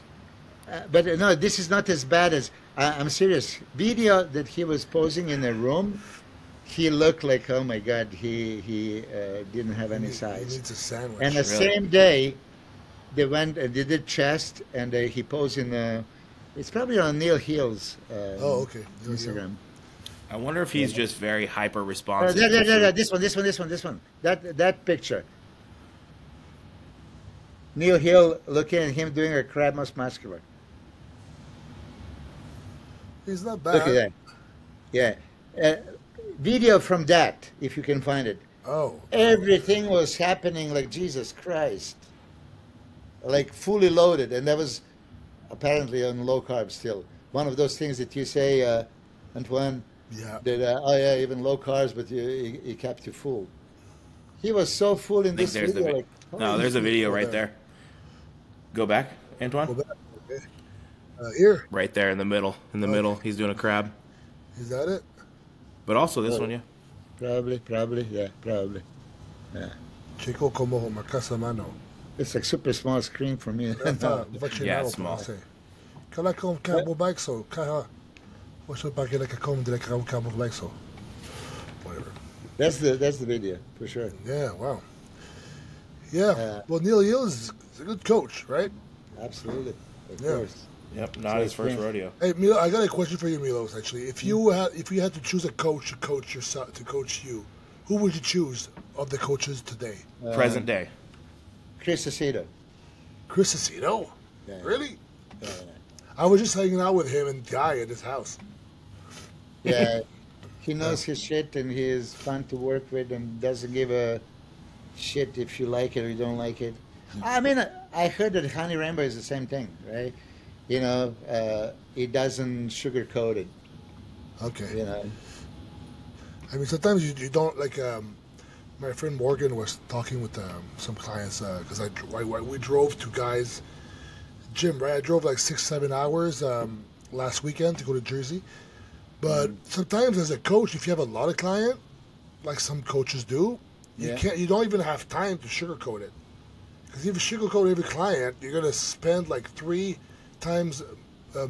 But no, this is not as bad as. I'm serious. Video that he was posing in a room, he looked like, oh my God, he didn't have any He size. needs a sandwich. And the same day, they went and they did chest, and he posed in. It's probably on Neil Hill's okay. Instagram. I wonder if he's just very hyper responsive. This one. That picture. Neil Hill looking at him doing a crab muscular. He's not bad. Look at that. Yeah. Video from that, if you can find it. Oh. Everything was happening like Jesus Christ. Like fully loaded. And that was apparently on low carb still. One of those things that you say, Antoine, Yeah. that, even low carbs, but he kept you full. He was so full in this There's the video. vi- Like, no, there's a video right there. there. Go back, Antoine. Go back. Okay. Here. Right there in the middle. In the middle, he's doing a crab. Is that it? But also this one, yeah. Probably. Yeah. Chico como uma casa mano. It's like super small screen for me. Yeah, it's small. Kala com cabo baixo. Kaha. What's up? Aquele que come direct cabo baixo. Whatever. That's the video for sure. Yeah. Wow. Yeah. Well, Neil Hill is a good coach, right? Absolutely. Of Yeah. course. Yep, not his first rodeo. Hey, Milo, I got a question for you, Milos. Actually, if you had to choose a coach to coach yourself, to coach you, who would you choose of the coaches today? Present day. Chris Aceto. Chris Aceto? Yeah. Really? Yeah. I was just hanging out with him and Guy at his house. Yeah. He knows his shit and he is fun to work with and doesn't give a shit if you like it or you don't like it. I mean, I heard that Honey Rainbow is the same thing, right? You know, it doesn't sugarcoat it. Okay. You know. I mean, sometimes you don't like. My friend Morgan was talking with some clients because we drove to Guy's gym, right? I drove like 6-7 hours last weekend to go to Jersey. But sometimes as a coach, if you have a lot of client, like some coaches do, you don't even have time to sugarcoat it. Because if you sugarcoat every client, you're gonna spend like 3 times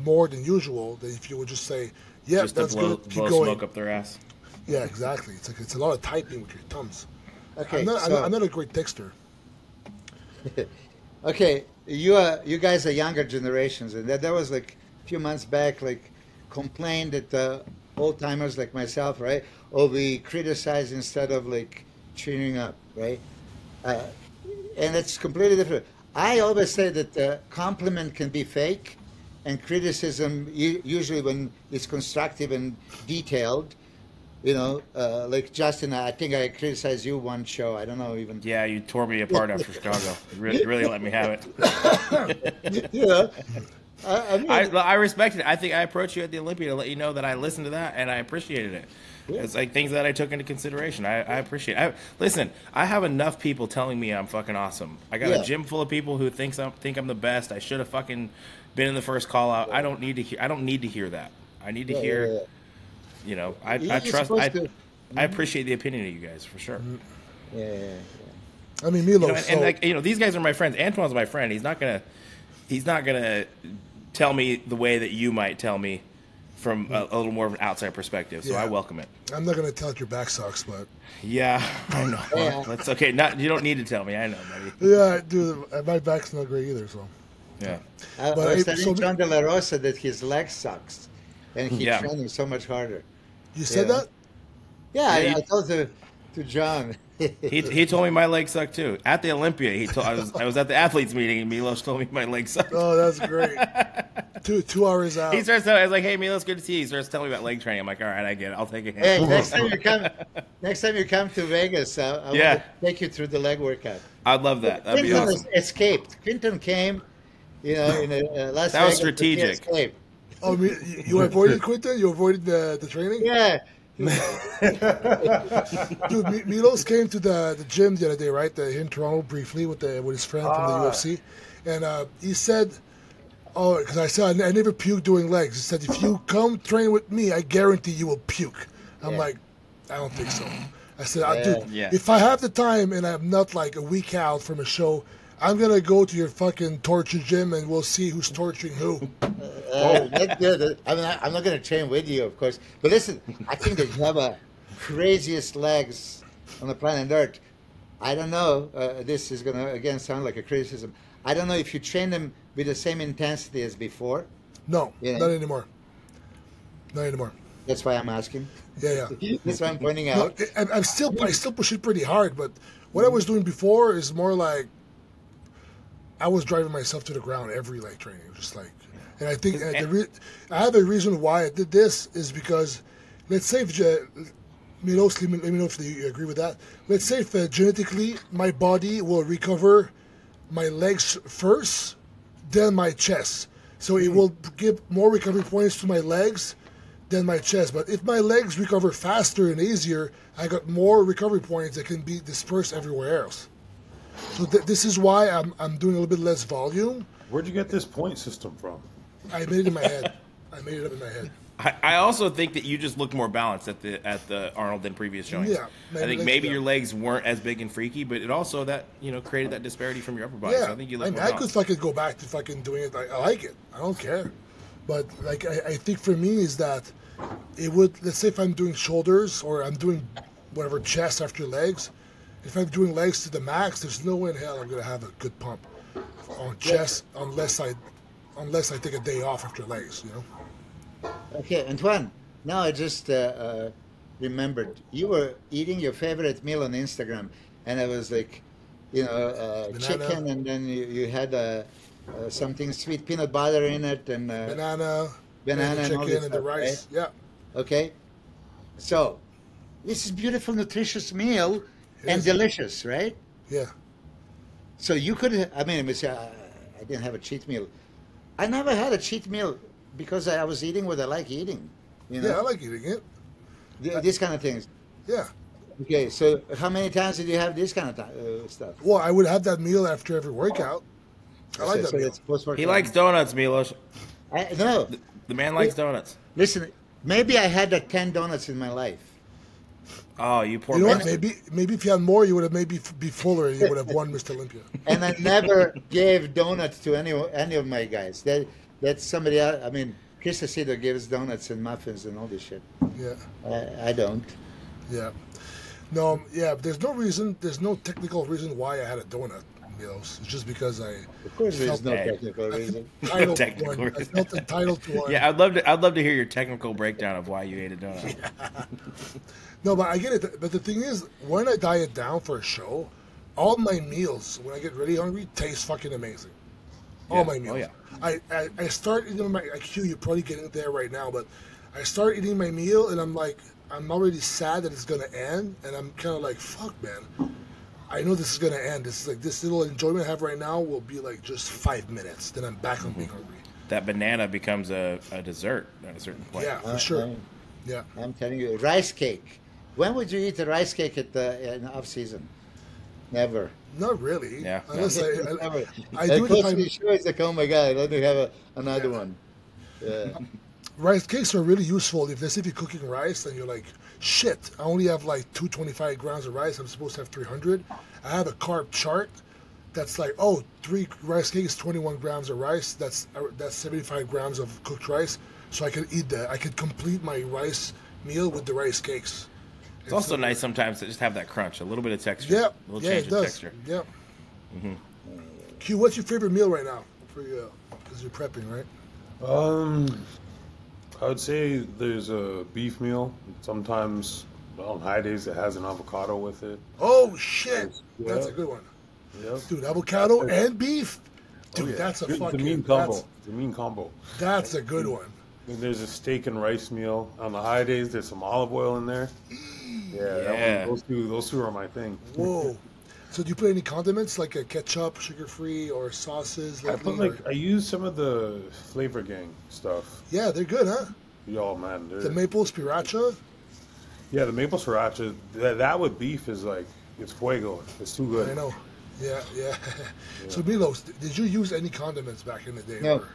more than usual than if you would just say, "Yeah, Just that's to blow good. Keep going." smoke up their ass. Yeah, exactly. It's a lot of typing with your thumbs. Okay. I'm not a great texter. Okay, you guys are younger generations, and that was like a few months back, like complained that old timers like myself, right? Oh, we criticize instead of like cheering up, right? And it's completely different. I always say that compliment can be fake, and criticism usually when it's constructive and detailed. You know, like Justin, I think I criticized you one show. I don't know even. Yeah, you tore me apart after Chicago. Really let me have it. You know, I mean, I respect it. I think I approached you at the Olympia to let you know that I listened to that and I appreciated it. Yeah. It's like things that I took into consideration. I appreciate it. Listen, I have enough people telling me I'm fucking awesome. I got a gym full of people who think I'm the best. I should have fucking been in the first call out. I don't need to hear that. I need to hear. You know, I trust. I appreciate the opinion of you guys for sure. Yeah. I mean, Milo. And like these guys are my friends. Antoine's my friend. He's not gonna tell me the way that you might tell me from a little more of an outside perspective. So I welcome it. I'm not gonna tell it your back sucks, but yeah, I know. Yeah. That's okay. You don't need to tell me. I know, buddy. yeah, dude, my back's not great either. So Yeah. I was telling John De La Rosa that his leg sucks, and he's training so much harder. You said that? Yeah, I told to John. He told me my legs suck too at the Olympia. I was at the athletes meeting and Milos told me my legs suck. Oh, that's great. 2 hours out. He starts telling me, I was like, "Hey, Milos, good to see you." He starts telling me about leg training. I'm like, "All right, I get it. I'll take it." Hey, next time you come to Vegas, I want to take you through the leg workout. I'd love that. That'd be Quinton awesome. escaped. Quinton came, in Las Vegas. That was strategic. Oh, you avoided Quinton? You avoided the training? Yeah. Dude, Milos came to the gym the other day, right? In Toronto briefly with his friend from the UFC. and he said, "Oh, because I said I never puke doing legs." He said, "If you come train with me, I guarantee you will puke." I'm like, "I don't think so." I said, "Dude, if I have the time and I'm not like a week out from a show, I'm gonna go to your fucking torture gym and we'll see who's torturing who." That's good. I'm not going to train with you, of course. But listen, I think that you have a craziest legs on the planet Earth. I don't know. This is going to, again, sound like a criticism. I don't know if you train them with the same intensity as before. No, not anymore. Not anymore. That's why I'm asking. Yeah. That's why I'm pointing out. No, I still push it pretty hard, but what I was doing before is more like I was driving myself to the ground every leg training, just like. And I think I have a reason why I did this is because, let's say, Milos, let me know if you agree with that. Let's say if genetically my body will recover my legs first, then my chest. So it will give more recovery points to my legs than my chest. But if my legs recover faster and easier, I got more recovery points that can be dispersed everywhere else. So this is why I'm doing a little bit less volume. Where'd you get this point system from? I made it in my head. I made it up in my head. I also think that you just look more balanced at the Arnold than previous showings. Yeah, I think maybe your legs weren't as big and freaky, but it also that created that disparity from your upper body. Yeah, so I think you look more I could fucking go back to fucking doing it. I like it. I don't care. But like I think for me is that it would, let's say if I'm doing shoulders or I'm doing whatever chest after legs, if I'm doing legs to the max, there's no way in hell I'm gonna have a good pump on chest unless I take a day off after legs, Okay, Antoine, now I just remembered. You were eating your favorite meal on Instagram, and it was like, chicken, and then you had something sweet peanut butter in it, and banana and all chicken this and the stuff, rice. right? Yeah. Okay. So, this is beautiful, nutritious meal and delicious, right? Yeah. So you could, I didn't have a cheat meal. I never had a cheat meal because I was eating what I like eating. Yeah, I like eating it. These kind of things. Yeah. Okay, so how many times did you have this kind of stuff? Well, I would have that meal after every workout. I like that meal. He likes donuts, Milos. No. The man likes donuts. Listen, maybe I had 10 donuts in my life. Oh, you poor man. bastard. Maybe if you had more, you would have maybe be fuller and you would have won Mr. Olympia. And I never gave donuts to any of my guys. That's somebody else. I mean, Chris Acedo gives donuts and muffins and all this shit. Yeah. I don't. Yeah. No, there's no technical reason why I had a donut, Milos. It's just because Of course there's no technical reason. I felt entitled to one. Yeah, I'd love to hear your technical breakdown of why you ate a donut. Yeah. No, but I get it. But the thing is, when I diet down for a show, all my meals, when I get really hungry, taste fucking amazing. All my meals. Oh, yeah. I start eating my IQ. You're probably getting there right now, but I start eating my meal, and I'm like, I'm already sad that it's gonna end, and I'm kind of like, fuck, man. I know this is gonna end. This is like this little enjoyment I have right now will be like just 5 minutes. Then I'm back on being hungry. That banana becomes a dessert at a certain point. Yeah, for sure. Yeah. I'm telling you, rice cake. When would you eat a rice cake in the off season? Never. Not really. Yeah. Unless I do it if I'm sure it's like, oh my god, let me have another one. Yeah. Rice cakes are really useful if you're cooking rice and you're like, shit, I only have like 225 grams of rice. I'm supposed to have 300. I have a carb chart that's like, 3 rice cakes, 21 grams of rice. That's 75 grams of cooked rice. So I can eat that. I can complete my rice meal with the rice cakes. It's also nice sometimes to just have that crunch, a little bit of texture. Yeah, a little change of texture. Yeah. Mm-hmm. Q, what's your favorite meal right now? For you, because you're prepping, right? I would say there's a beef meal. Sometimes on high days it has an avocado with it. Oh shit, that's a good one. Yep. Dude, avocado and beef. Dude, that's a fucking the mean combo. The mean combo. That's a good one. And there's a steak and rice meal on the high days. There's some olive oil in there. Yeah. Those two are my thing. Whoa. So do you put any condiments like a ketchup, sugar-free, or sauces? I use some of the Flavor Gang stuff. Yeah, they're good, huh? Yo, man. The maple sriracha? Yeah, the maple sriracha. That with beef is like, it's fuego. It's too good. I know. Yeah, yeah. So Milos, did you use any condiments back in the day? No, or-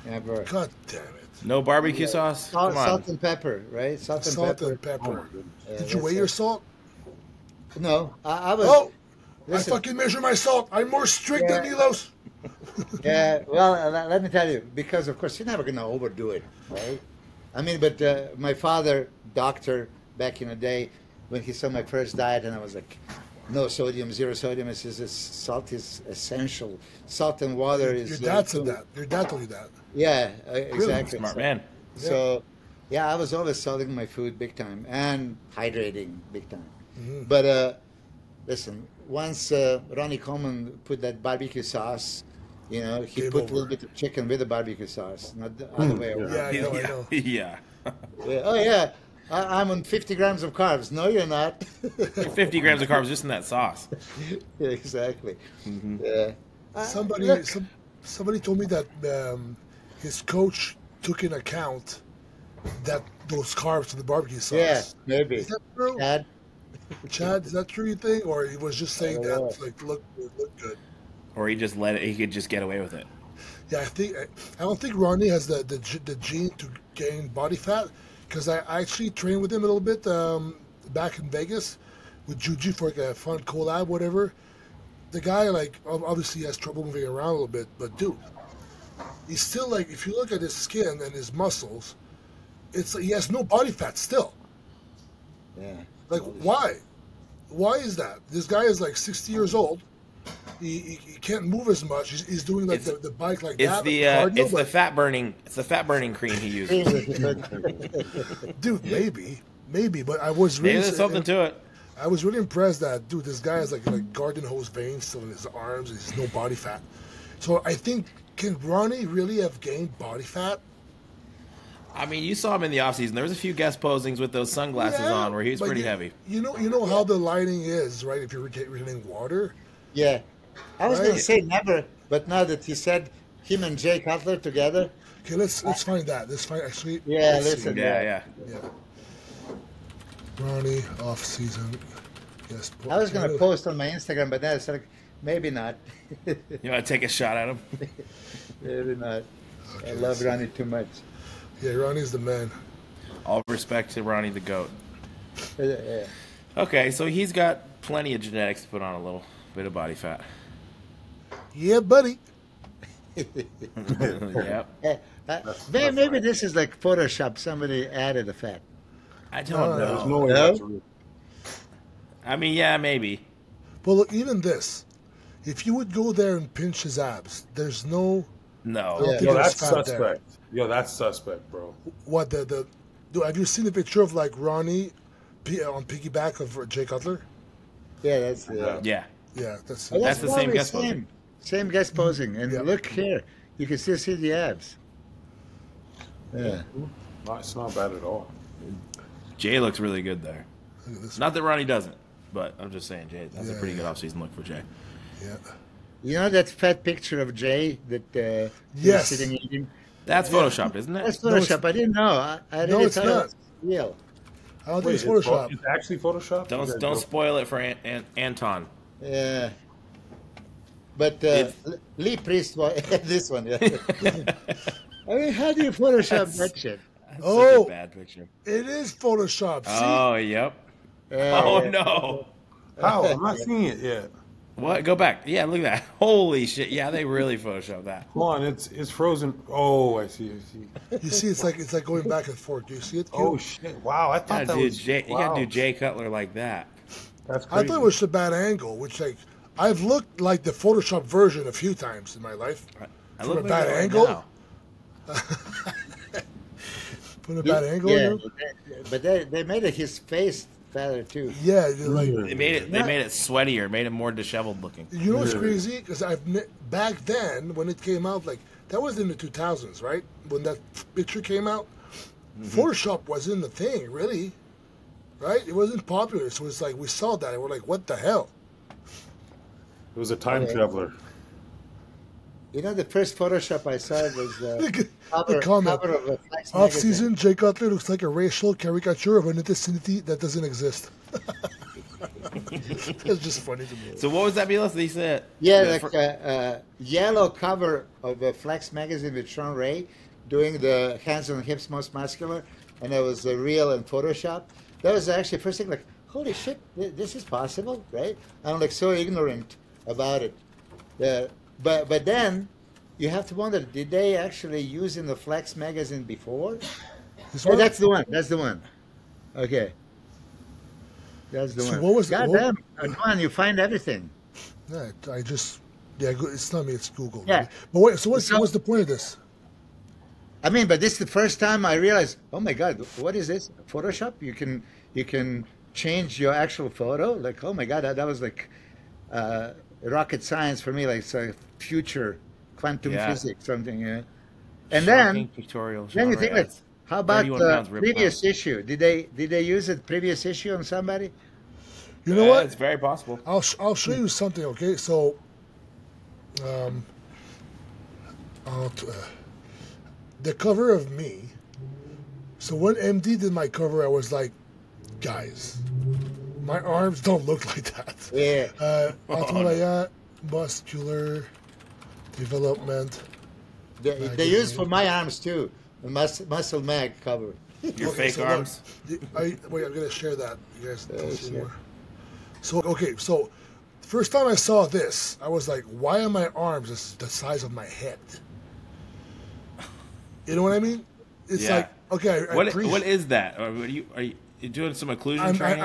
never. God damn it. No barbecue sauce? Come on. Salt and pepper, right? Salt and Salt pepper. and pepper. Yeah, Did you that's weigh your it. salt? No, I was. Oh, Listen. I fucking measure my salt. I'm more strict than Yeah. Milos. Yeah, well, let me tell you, because of course you're never going to overdo it, right? I mean, but my father, doctor, back in the day, when he saw my first diet, and I was like, no sodium, zero sodium. He says salt is essential. Salt and water is. Your dad said that. Your dad told you that. Yeah, exactly. Smart man. So, yeah, I was always salting my food big time and hydrating big time. Mm-hmm. But listen, once Ronnie Coleman put that barbecue sauce, you know, he Game put over. a little bit of chicken with the barbecue sauce, not the other way around. Yeah, I know, I know. Yeah. Yeah. Oh, yeah, I'm on 50 grams of carbs. No, you're not. 50 grams of carbs just in that sauce. Yeah, exactly. Mm-hmm. Yeah. Somebody told me that his coach took in account that those carbs to the barbecue sauce. Yeah, maybe. Is that true? Chad, is that true, you think? Or he was just saying don't know. that, like, look good? Or he just let it, he could just get away with it. Yeah, I don't think Ronnie has the gene to gain body fat, because I actually trained with him a little bit back in Vegas with Juju for like a fun collab, whatever. The guy, like, obviously has trouble moving around a little bit, but dude, he's still like, if you look at his skin and his muscles, it's he has no body fat still. Yeah. Like, why? Why is that? This guy is like 60 years old. He can't move as much. He's doing like the bike like It's that. the like cardio, it's the fat burning cream he uses. dude, maybe, but I was really Maybe there's something to it. I was really impressed that dude, this guy has like garden hose veins still in his arms. And he's no body fat. So I think, can Ronnie really have gained body fat? I mean, you saw him in the offseason. There was a few guest posings with those sunglasses Yeah, on where he was but pretty heavy. You know how the lighting is, right? If you're retaining water. Yeah. I was Right. going to say never, but now that he said him and Jay Cutler together. Okay, let's find that. Let's find actually. Yeah, let's see. listen. Yeah. Yeah. Ronnie off season. Yes. I was going to post on my Instagram, but then I said, like, maybe not. You want to take a shot at him? Maybe not. I love Ronnie too much. Yeah, Ronnie's the man. All respect to Ronnie the GOAT. Yeah. Okay, so he's got plenty of genetics to put on a little bit of body fat. Yeah, buddy. Yep. Maybe this is like Photoshop. Somebody added a fat. I don't No, There's know. no way No? that's real. I mean, yeah, maybe. Well, look, even this. If you would go there and pinch his abs, there's no. No. I don't Yeah. think Yo, there's that's fat there. suspect. Yo, that's suspect, bro. What the? Dude, have you seen the picture of like Ronnie on piggyback of Jay Cutler? Yeah, that's Yeah. Yeah, that's. Oh, That's the same probably guest posing. Same guest posing. And Yeah. look here. You can still see the abs. Yeah. No, it's not bad at all. Jay looks really good there. Look at this. Not that Ronnie doesn't, but I'm just saying, Jay, that's a Yeah, pretty good yeah. off-season look for Jay. Yeah. You know that fat picture of Jay that he was Yes. sitting eating? That's photoshopped, isn't it? That's No, it's- Photoshop. I didn't know. I No, really it's thought not. it was real. I don't Wait, think it's Photoshop. It's actually Photoshop? Don't spoil it for Anton. Yeah. But It's- Lee Priest was this one. Yeah. I mean, how do you Photoshop that shit? That's Oh. such a bad picture. It is Photoshop. See? Oh, yep. Yeah, Oh yeah. no. How? I'm not seeing it yet. What? Go back. Yeah, look at that. Holy shit. Yeah, they really photoshopped that. Hold on, it's frozen. Oh, I see. You see, it's like going back and forth. Do you see it? Oh Q? shit! Wow, I thought You that gotta, do was. Jay, you wow. gotta do Jay Cutler like that. That's I crazy. thought it was a bad angle, which like I've looked like the Photoshop version a few times in my life. I From look a like bad that right angle? now. Put a bad angle. Yeah, you know? but they made his face fatter too. Yeah, you're like They made it sweatier, made it more disheveled looking. you know what's crazy? Because back then when it came out, like that was in the 2000s, right? When that picture came out, Photoshop wasn't the thing, really, right? It wasn't popular, so it's like we saw that and we're like, what the hell? It was a time traveler. You know, the first Photoshop I saw was Look at cover, the comment. cover of a Flex Off magazine. season, Jay Cutler looks like a racial caricature of an ethnicity that doesn't exist. That's just funny to me. So what was that, Milos? He said, Yeah, like a yellow cover of a Flex magazine with Sean Ray doing the hands on hips most muscular, and it was real in Photoshop. That was actually first thing like, holy shit, this is possible, right? I'm like so ignorant about it. But then you have to wonder, did they actually use in the Flex magazine before? Oh, that's the one. That's the one. Okay. That's the one. What was Goddamn, Antoine, you find everything. Yeah, it's not me, it's Google. Yeah. Right? But wait, so what's the point of this? I mean, but this is the first time I realized, oh my God, what is this? Photoshop? You can change your actual photo? Like, oh my God, that was like rocket science for me, like it's a future quantum physics, something, yeah. And then you think, like, how about the previous issue? Did they use it previous issue on somebody? You know what? It's very possible. I'll show you something. Okay, so the cover of me. So when MD did my cover, I was like, guys, my arms don't look like that. Yeah. Antoine, muscular development. They used for my arms too. The muscle mag cover. Your fake arms. Wait, I'm gonna share that. You guys can see more. So so first time I saw this, I was like, why are my arms the size of my head? You know what I mean? It's like, okay. What is that? Are you doing some occlusion training?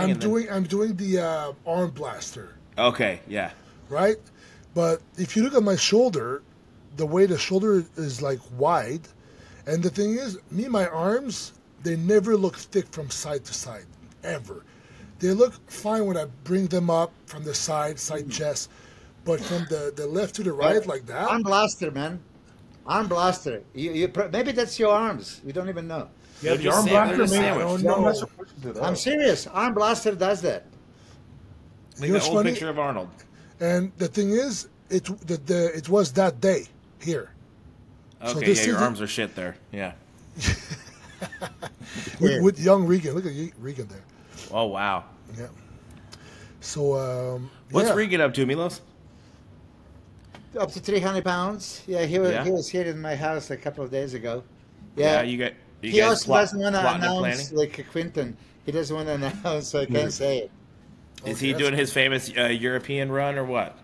I'm doing the arm blaster. Okay, yeah. Right, but if you look at my shoulder, the way the shoulder is like wide, and the thing is, my arms, they never look thick from side to side, ever. They look fine when I bring them up from the side chest, but from the left to the right like that. Arm blaster, man. Arm blaster. Maybe that's your arms. We don't even know. Yeah, the arm blaster, I don't know. I'm serious. Arm blaster does that. Like that old picture of Arnold. And the thing is, it was that day here. Okay, so your arms are shit there. Yeah. with young Regan. Look at Regan there. Oh, wow. Yeah. So, what's Regan up to, Milos? Up to 300 pounds. Yeah, he was here in my house a couple of days ago. Yeah, he also doesn't want to announce, like Quinton. He doesn't want to announce, so I can't say it. Is he doing his famous European run or what?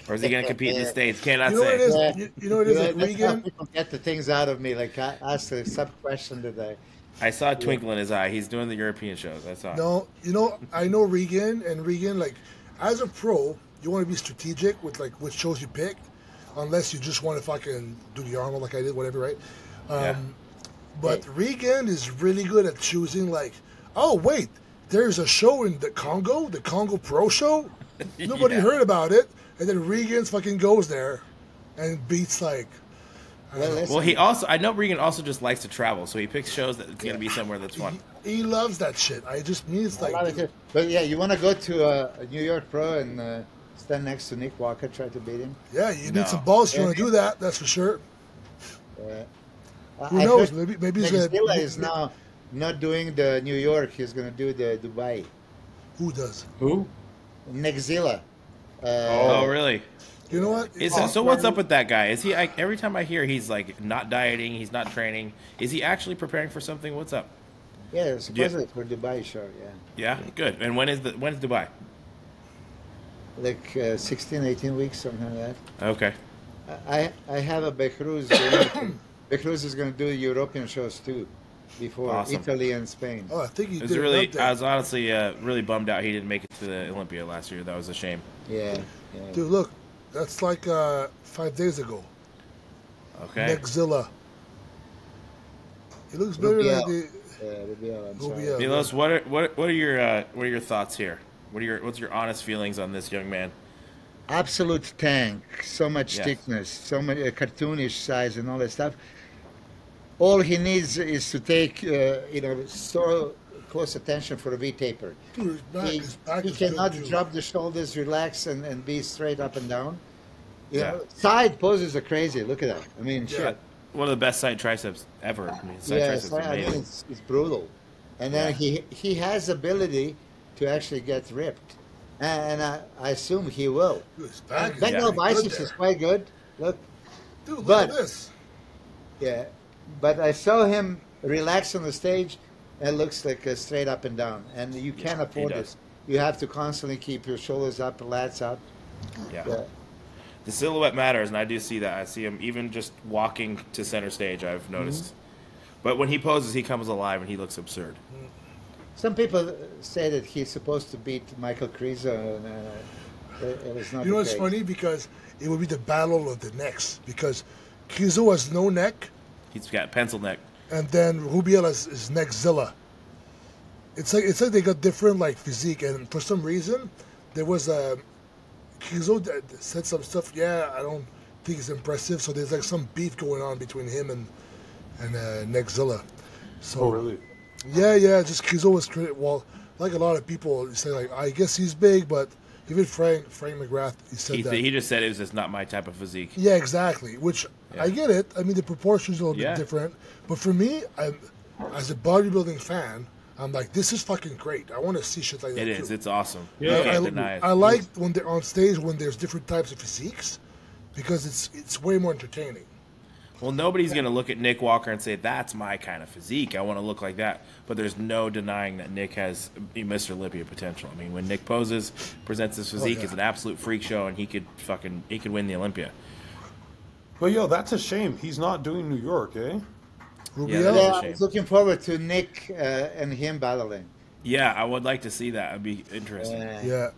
Or is he going to compete in the States? Cannot say. You know what it is, Regan? People get the things out of me. Like, I asked a sub-question today. I saw a twinkle in his eye. He's doing the European shows. I saw it. No, I know Regan, and Regan, like, as a pro, you want to be strategic with, like, which shows you pick, unless you just want to fucking do the Arnold like I did, whatever, right? But Regan is really good at choosing, like, oh, wait, there's a show in the Congo Pro Show? Nobody heard about it. And then Regan fucking goes there and beats, like... Well, I know Regan also just likes to travel, so he picks shows that's going to be somewhere that's fun. He loves that shit. It's like... But yeah, you want to go to a New York Pro and stand next to Nick Walker, try to beat him? Yeah, you need some balls if you want to do that, that's for sure. Who knows? Maybe he's going to... is now not doing the New York, he's going to do the Dubai. Who does? Who? Nick Zilla. Oh, really? You know what? So what's up with that guy? Is he? Every time I hear he's like not dieting, he's not training. Is he actually preparing for something? What's up? Yeah, supposedly for Dubai show. Yeah. Yeah, good. And when's Dubai? Like 16, 18 weeks, something like that. Okay. I have a Behruz. Behruz is going to do European shows too, before Italy and Spain. Oh, I think he did. I was honestly really bummed out he didn't make it to the Olympia last year. That was a shame. Yeah. Dude, look, that's like 5 days ago. Okay. Nexzilla. He looks better than the. Milos, what are your thoughts here? What's your honest feelings on this young man? Absolute tank. So much thickness, so much cartoonish size, and all that stuff. All he needs is to take, so close attention for a V-taper. He cannot drop the shoulders, relax, and be straight up and down. Side poses are crazy. Look at that. I mean, shit. One of the best side triceps ever. I mean, it's brutal. And then he has ability to actually get ripped. And I assume he will. Back biceps is quite good. Look. Dude, look But- at this. Yeah. But I saw him relax on the stage, and it looks like a straight up and down. And you can't afford does. it. You have to constantly keep your shoulders up, lats up. Yeah. Yeah. The silhouette matters, and I do see that. I see him even just walking to center stage, I've noticed. But when he poses, he comes alive, and he looks absurd. Some people say that he's supposed to beat Michael Krizo, and it was not You know the what's case. funny? Because it would be the battle of the necks. Because Kizo has no neck, He's got pencil neck. and then Rubiel is neckzilla. It's like they got different like physique, and for some reason there was a Kizo that said some stuff. Yeah, I don't think it's impressive. So there's like some beef going on between him and neckzilla. So Oh, really? yeah, just Kizo was well, like a lot of people say like I guess he's big, but even Frank McGrath he said that. He just said it was just not my type of physique. Yeah, exactly. Which I get it. I mean, the proportions are a little Yeah. bit different. But for me, as a bodybuilding fan, I'm like, this is fucking great. I want to see shit like that. It is. too. It's awesome. Yeah, You can't deny it. I like when they're on stage when there's different types of physiques because it's way more entertaining. Well, nobody's going to look at Nick Walker and say, that's my kind of physique. I want to look like that. But there's no denying that Nick has Mr. Olympia potential. I mean, when Nick poses, presents his physique, it's an absolute freak show, and he could win the Olympia. But yo, that's a shame. He's not doing New York, eh? Rubiel? Yeah, that's Yeah, a I shame. was looking forward to Nick and him battling. Yeah, I would like to see that. It'd be interesting. Yeah.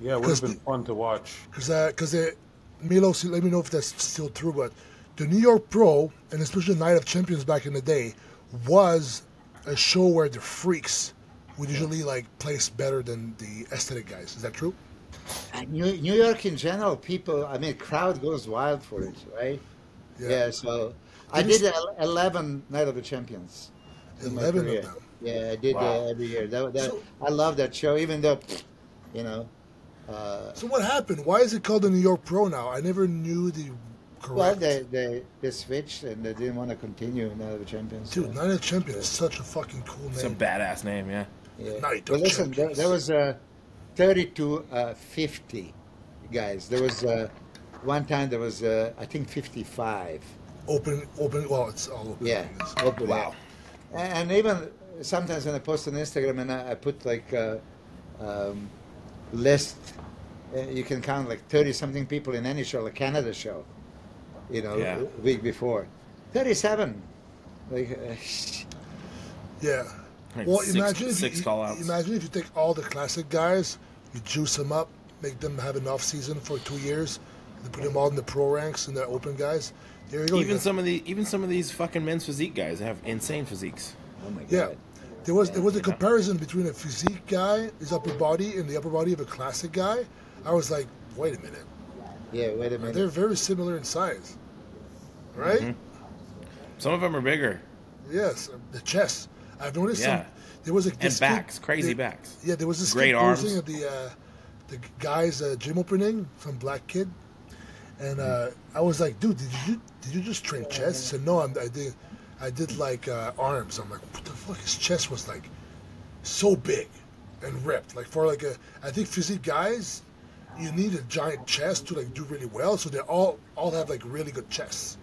Yeah, it would have been fun to watch. Because Milos, let me know if that's still true, but the New York Pro, and especially the Night of Champions back in the day, was a show where the freaks would usually like place better than the aesthetic guys. Is that true? New York in general, crowd goes wild for it, right? Yeah. Yeah, so I did 11 Night of the Champions. in my 11 career. of them. Yeah, I did Wow. every year. So- I love that show, even though, you know. So what happened? Why is it called the New York Pro now? I never knew the correct. Well, they switched and they didn't want to continue Night of the Champions. Dude, Night of Champions is such a fucking cool It's a name. badass name, yeah. Yeah. Night But of listen, Champions. there was 30 to 50 guys. There was one time there was I think 55. Open. Well, it's all open. Yeah, I guess. open. Wow. And even sometimes when I post on Instagram and I put like list, you can count like 30 something people in any show, like Canada show, you know, Yeah. week before, 37. Like, Yeah. Like Well, six call-outs. imagine if you take all the classic guys, you juice them up, make them have an off season for 2 years, and put them all in the pro ranks and the open guys. There you go. Even You got- some of these fucking men's physique guys have insane physiques. oh my Yeah. God. There was a comparison between a physique guy, his upper body, and the upper body of a classic guy. I was like, wait a minute. Yeah, wait a minute. They're very similar in size. Right? Mm-hmm. Some of them are bigger. Yes. The chest. I've noticed Yeah. there was a And backs, crazy backs. Yeah, there was this Great kid arms. posing at the guy's gym opening, some black kid, and I was like, dude, did you just train chest? He said, no, I did like arms. I'm like, what the fuck? His chest was like so big and ripped. Like for like I think physique guys, you need a giant chest to like do really well. So they all have like really good chests.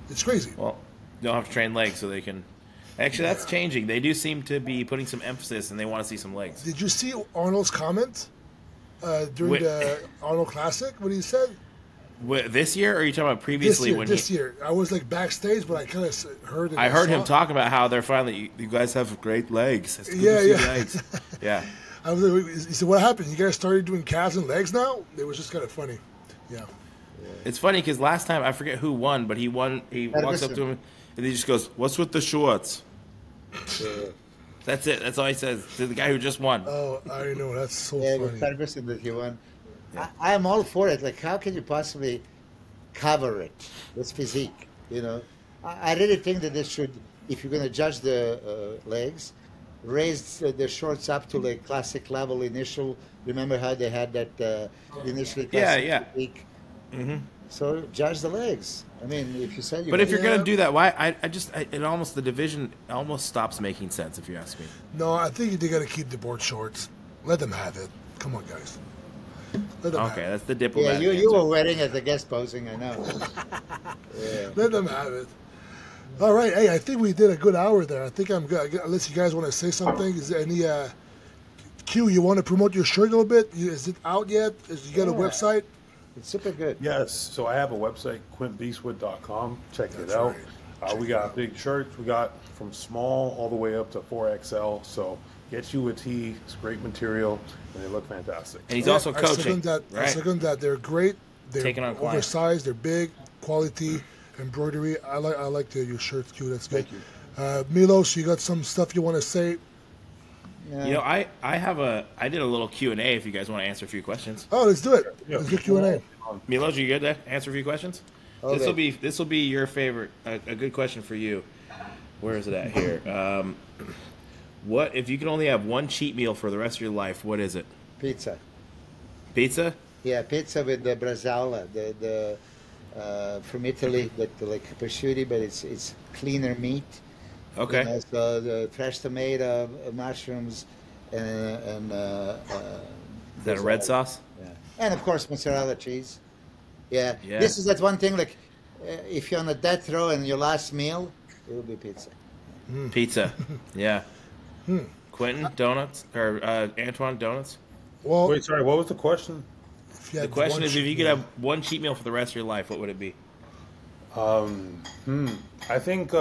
It's crazy. Well, you don't have to train legs so they can. Actually, that's changing. They do seem to be putting some emphasis, and they want to see some legs. Did you see Arnold's comment during Wait. the Arnold Classic? What he said? This year, or are you talking about previously? This year. I was like backstage, but I kind of heard it. I heard him saw- talking about how they're finally. You guys have great legs. It's good Yeah, to see yeah. legs. Yeah. I was like, he said, "What happened? You guys started doing calves and legs now?" It was just kind of funny. Yeah. It's funny because last time I forget who won, but he won. He walks up to him and he just goes, "What's with the shorts?" That's it. That's all he says to the guy who just won. Oh, I know. That's so Yeah, funny. with Ferguson that he won. I am all for it. Like, how can you possibly cover it with physique? You know, I really think that they should, if you're going to judge the legs, raise the shorts up to like classic level initial. Remember how they had that initially classic Yeah. physique? Mm-hmm. So judge the legs. I mean, if you said you. But if you're want- gonna do that, why? It almost the division almost stops making sense if you ask me. No, I think they got to keep the board shorts. Let them have it. Come on, guys. Let them have Okay, it. that's the yeah, diplomatic. you answer. were wearing as a guest posing. I know. Yeah. Let them have it. All right. Hey, I think we did a good hour there. I think I'm good. Unless you guys want to say something. Is there any Q? You want to promote your shirt a little bit? Is it out yet? You got a website? It's super good. Yes, so I have a website, QuintBeastwood.com. Check it out. We got big shirts. We got from small all the way up to 4XL. So get you a tee. It's great material, and they look fantastic. And he's also I coaching. second that. I right? second that. They're great. They're Taking on clients. oversized. They're big. Quality. Embroidery. I like your shirts, Q. That's good. Thank you. Milos, you got some stuff you want to say? Yeah. You know, I did a little Q&A if you guys want to answer a few questions. Oh, let's do it. Yeah. Let's do Q&A. Milos, you good to answer a few questions? Okay. This will be your favorite. A good question for you. Where is it at here? What if you could only have one cheat meal for the rest of your life? What is it? Pizza. Pizza? Yeah, pizza with the brasaola, the from Italy, like prosciutto, but it's cleaner meat. Okay. You know, so the fresh tomato, mushrooms, and Is that a red sauce? yeah. And of course mozzarella cheese. Yeah. Yeah. This is that one thing. Like, if you're on a death row and your last meal, it will be pizza. Pizza. Yeah. Quinton, donuts? Or Antoine, donuts? Well, Wait, sorry, what was the question? if you The had question one is, if cheat you could meal- have one cheat meal for the rest of your life, what would it be? I think,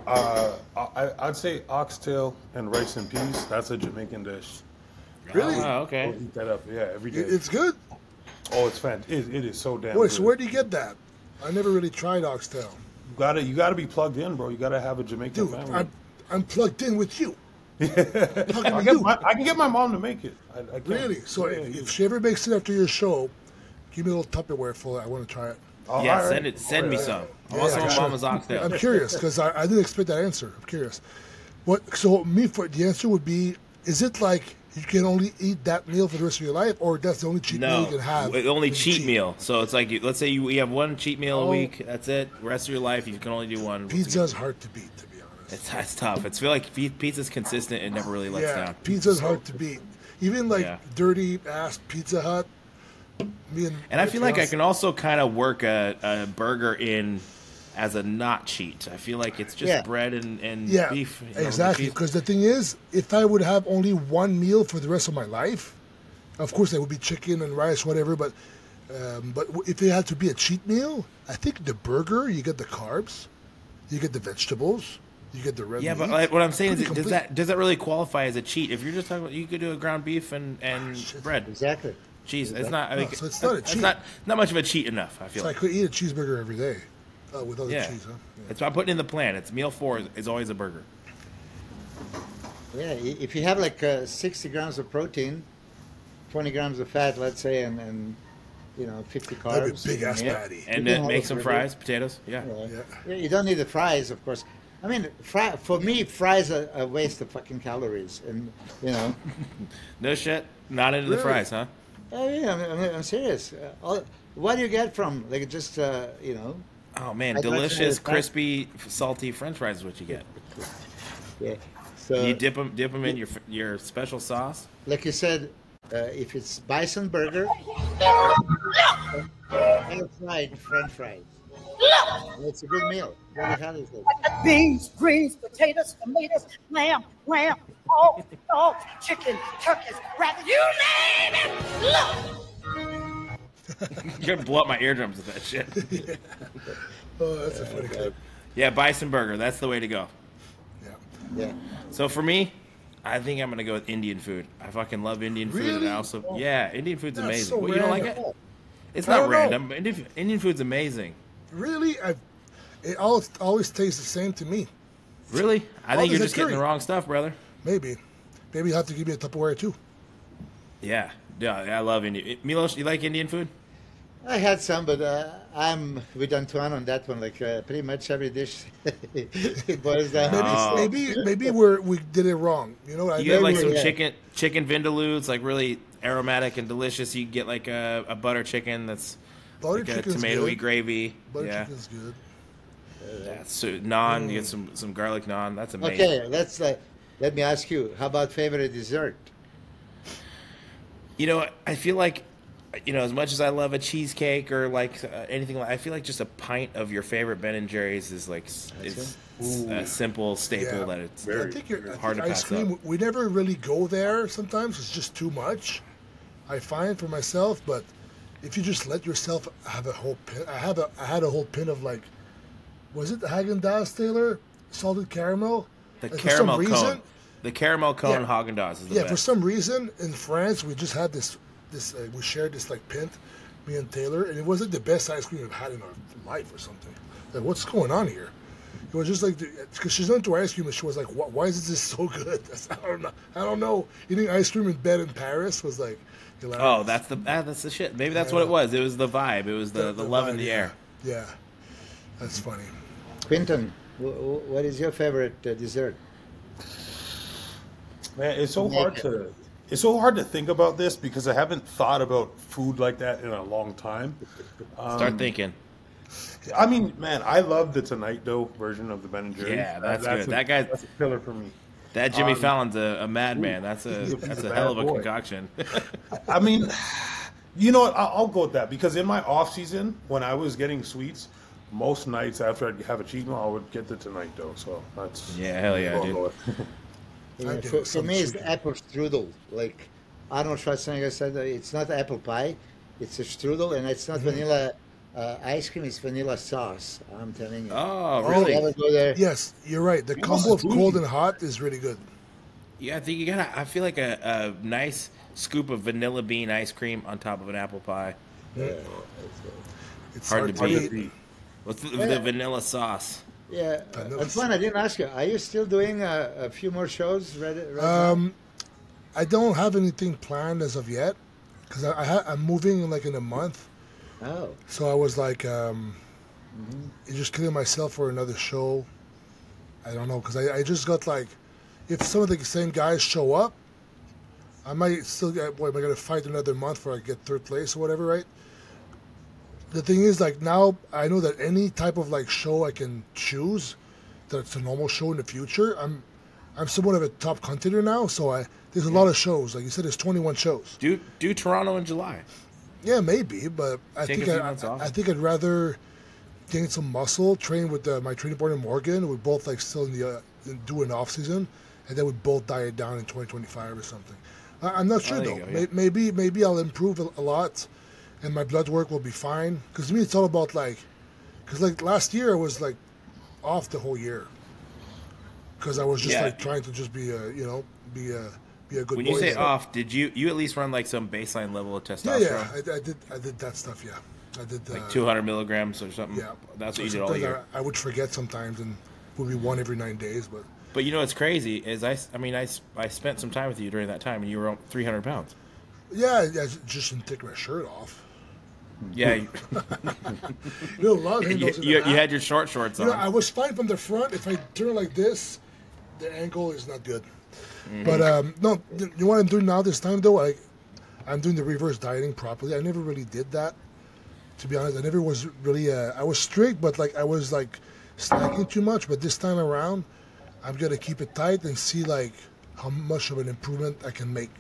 I'd say oxtail and rice and peas. That's a Jamaican dish. Really? Oh, I'll okay. eat that up, yeah, every day. It's good. Oh, it's fantastic. It is so damn Wait, good. so where do you get that? I never really tried oxtail. You gotta be plugged in, bro. You gotta have a Jamaican Dude, family. I'm plugged in with you. Plugged I with you. can get my mom to make it. I can. Really? So Yeah, if she ever makes it after your show, give me a little Tupperware full. I want to try it. Oh, Yeah, all right. send it. Send me some. I want Yeah, some of sure. Mama's oxtail. I'm curious because I didn't expect that answer. I'm curious. What? So the answer would be: is it like you can only eat that meal for the rest of your life, or that's the only cheat meal No, you can have? only when you cheat cheat? meal. So it's like, let's say we have one cheat meal a Oh. week. That's it. Rest of your life, you can only do one. Pizza's hard to beat, to be honest. It's tough. It's feel like pizza's consistent. It never really lets Yeah, down. pizza's hard to beat. Even like Yeah. dirty ass Pizza Hut. And I feel like I can also kind of work a burger in as a not cheat. I feel like it's just Yeah. bread and Yeah, beef. exactly. cheese. Because the thing is, if I would have only one meal for the rest of my life, of course it would be chicken and rice, whatever. But if it had to be a cheat meal, I think the burger, you get the carbs, you get the vegetables, you get the red Yeah, meat. but like, what I'm saying is, Pretty complete. does that really qualify as a cheat? If you're just talking about, you could do a ground beef and bread, Exactly. cheese. It's not. I mean, so it's not a it's cheat. not much of a cheat enough. I feel So I like. could eat a cheeseburger every day with other Yeah. cheese, huh? Yeah. That's why I'm putting in the plan. It's meal 4 is always a burger. Yeah, if you have like 60 grams of protein, 20 grams of fat, let's say, and 50 carbs. That'd be a big ass Yeah. patty. And You can make have some a fries, potatoes. Yeah. Yeah, you don't need the fries, of course. I mean, for me, fries are a waste of fucking calories, and No shit. Not into the Really? fries, huh? I'm serious. What do you get from like just Oh man, I'd like to delicious, know the crispy, salty French fries is what you get. Yeah. So You dip them in your special sauce. like you said, if it's bison burger, air fried French fries. It's a good meal. What the hell is it? Beans, greens, potatoes, tomatoes, lamb, pork, dog, chicken, turkeys, rabbit, you name it. Look. You're gonna blow up my eardrums with that shit. Oh, that's a funny clip. Yeah, bison burger. That's the way to go. Yeah. Yeah. So for me, I think I'm gonna go with Indian food. I fucking love Indian food, and Really? I also Indian food's That's amazing. so Well, you don't like random. it? It's I not don't know. random. Indian food's amazing. Really? It always tastes the same to me. Really? I Oh, think you're there's just a getting the curry. wrong stuff, brother. Maybe you have to give me a Tupperware too. Yeah, I love Indian. Milos, you like Indian food? I had some, but I'm with Antoine on that one. Like pretty much every dish it boils down. Maybe we did it wrong. You know, You get like some Yeah. chicken vindaloo. It's like really aromatic and delicious. You get like a butter chicken that's Butter like a chicken's tomatoey good. gravy. Butter Yeah. chicken's good. Yeah, so naan, you get some garlic naan. That's amazing. Okay, let me ask you. How about favorite dessert? You know, I feel like, as much as I love a cheesecake or like anything, I feel like just a pint of your favorite Ben and Jerry's is like is a simple staple that it's I think hard to ice pass cream. up. We never really go there. Sometimes it's just too much. I find for myself, but if you just let yourself have a whole pin, I had a whole pin of like, was it the Häagen-Dazs, Taylor? Salted caramel. The And caramel cone. The caramel cone Yeah. Häagen-Dazs is the Yeah, best. for some reason in France we just had this we shared this like pint, me and Taylor, and it wasn't the best ice cream we've had in our life or something. Like, what's going on here? It was just like because she's into ice cream and she was like, why is this so good? I don't know. Eating ice cream in bed in Paris was like hilarious. Oh, that's the shit. Maybe that's what it was. It was the vibe. It was the love in vibe, the air. Yeah, that's funny. Quinton, what is your favorite dessert? Man, it's so hard to think about this because I haven't thought about food like that in a long time. Start thinking. I mean, man, I love the Tonight Dough version of the Ben and Jerry's. Yeah, that's good. That's a killer for me. That Jimmy Fallon's a madman. That's he's a a hell of bad a boy. concoction. I mean, you know what? I'll go with that because in my off season, when I was getting sweets, most nights after I'd have a cheat meal, I would get the Tonight Dough. So that's Yeah, hell yeah, what I'll dude. go with. Yeah, do for some me, it's chicken. apple strudel. Like Arnold Schwarzenegger said, it's not apple pie, it's a strudel, and it's not vanilla ice cream, it's vanilla sauce. I'm telling you. Oh, You really? ever go there? Yes, you're right. The must combo of be. cold and hot is really good. Yeah, I think you gotta. I feel like a nice scoop of vanilla bean ice cream on top of an apple pie. It's Hard to beat. beat. What's the vanilla sauce? Yeah. Vanilla Antoine, I didn't ask you. Are you still doing a few more shows right now? I don't have anything planned as of yet because I'm moving like in a month. Oh. So I was like, just killing myself for another show. I don't know because I just got like, if some of the same guys show up, I might still get. What am I gonna fight another month before I get third place or whatever, right? The thing is, like now I know that any type of like show I can choose, that's a normal show in the future. I'm somewhat of a top contender now, so there's a lot of shows. Like you said, there's 21 shows. Do Toronto in July. Yeah, maybe, but I Take a think few months off. I think I'd rather gain some muscle, train with my training partner Morgan. We're both like still in the doing off season, and then we both diet down in 2025 or something. I'm not sure there though. you go, yeah. Maybe I'll improve a lot, and my blood work will be fine. Because to me, it's all about because like last year I was like off the whole year because I was just Yeah. like trying to just be a be a good When boy. you say So- off, did you at least run like some baseline level of Yeah, testosterone? I did that stuff. Yeah, I did Like 200 milligrams or something. Yeah, That's So what you did all sometimes year. I would forget sometimes, and would be one every 9 days. But But what's crazy is I spent some time with you during that time, and you were 300 pounds. yeah, I just didn't take my shirt off. Yeah, You know, a lot of handles in the you back. had your short shorts You know, on. I was fine from the front. If I turn like this, the angle is not good. Mm-hmm. But no, you know what I'm doing now this time though? I'm doing the reverse dieting properly. I never really did that. To be honest, I never was really. I was strict, but like I was like snacking too much. But this time around, I'm gonna keep it tight and see like how much of an improvement I can make.